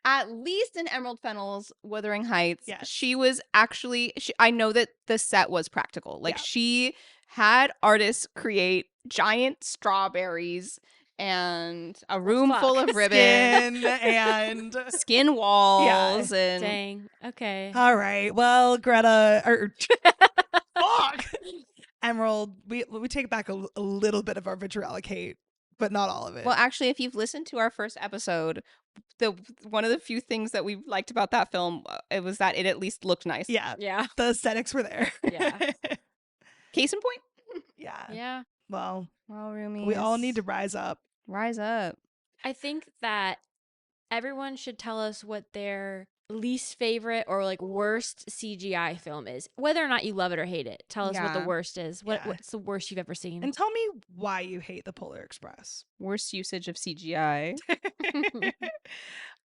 At least in Emerald Fennell's Wuthering Heights, she was actually, I know that the set was practical. Like she had artists create giant strawberries and a room full of ribbon and skin walls and dang. Okay. All right. Well, Greta fuck. Emerald, we take back a little bit of our vitriolocate, but not all of it. Well, actually, if you've listened to our first episode, one of the few things that we liked about that film, it was that it at least looked nice. Yeah. Yeah. The aesthetics were there. Yeah. Case in point. Yeah. Yeah. Well, Roomies, we all need to rise up. Rise up. I think that everyone should tell us what their least favorite or like worst CGI film is, whether or not you love it or hate it. Tell us what the worst is. What's the worst you've ever seen? And tell me why you hate the Polar Express. Worst usage of CGI.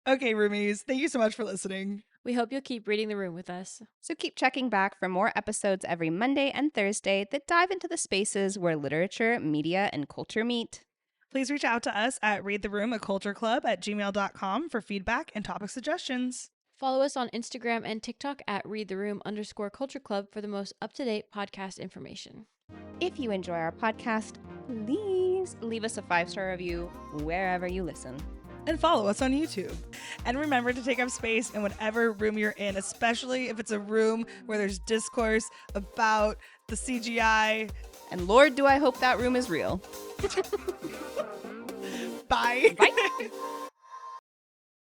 Okay, roomies, thank you so much for listening. We hope you'll keep reading the room with us. So keep checking back for more episodes every Monday and Thursday that dive into the spaces where literature, media, and culture meet. Please reach out to us at readtheroom@cultureclub@gmail.com for feedback and topic suggestions. Follow us on Instagram and TikTok at readtheroom_culture club for the most up-to-date podcast information. If you enjoy our podcast, please leave us a 5-star review wherever you listen. And follow us on YouTube. And remember to take up space in whatever room you're in, especially if it's a room where there's discourse about the CGI. And Lord, do I hope that room is real. Bye. Bye.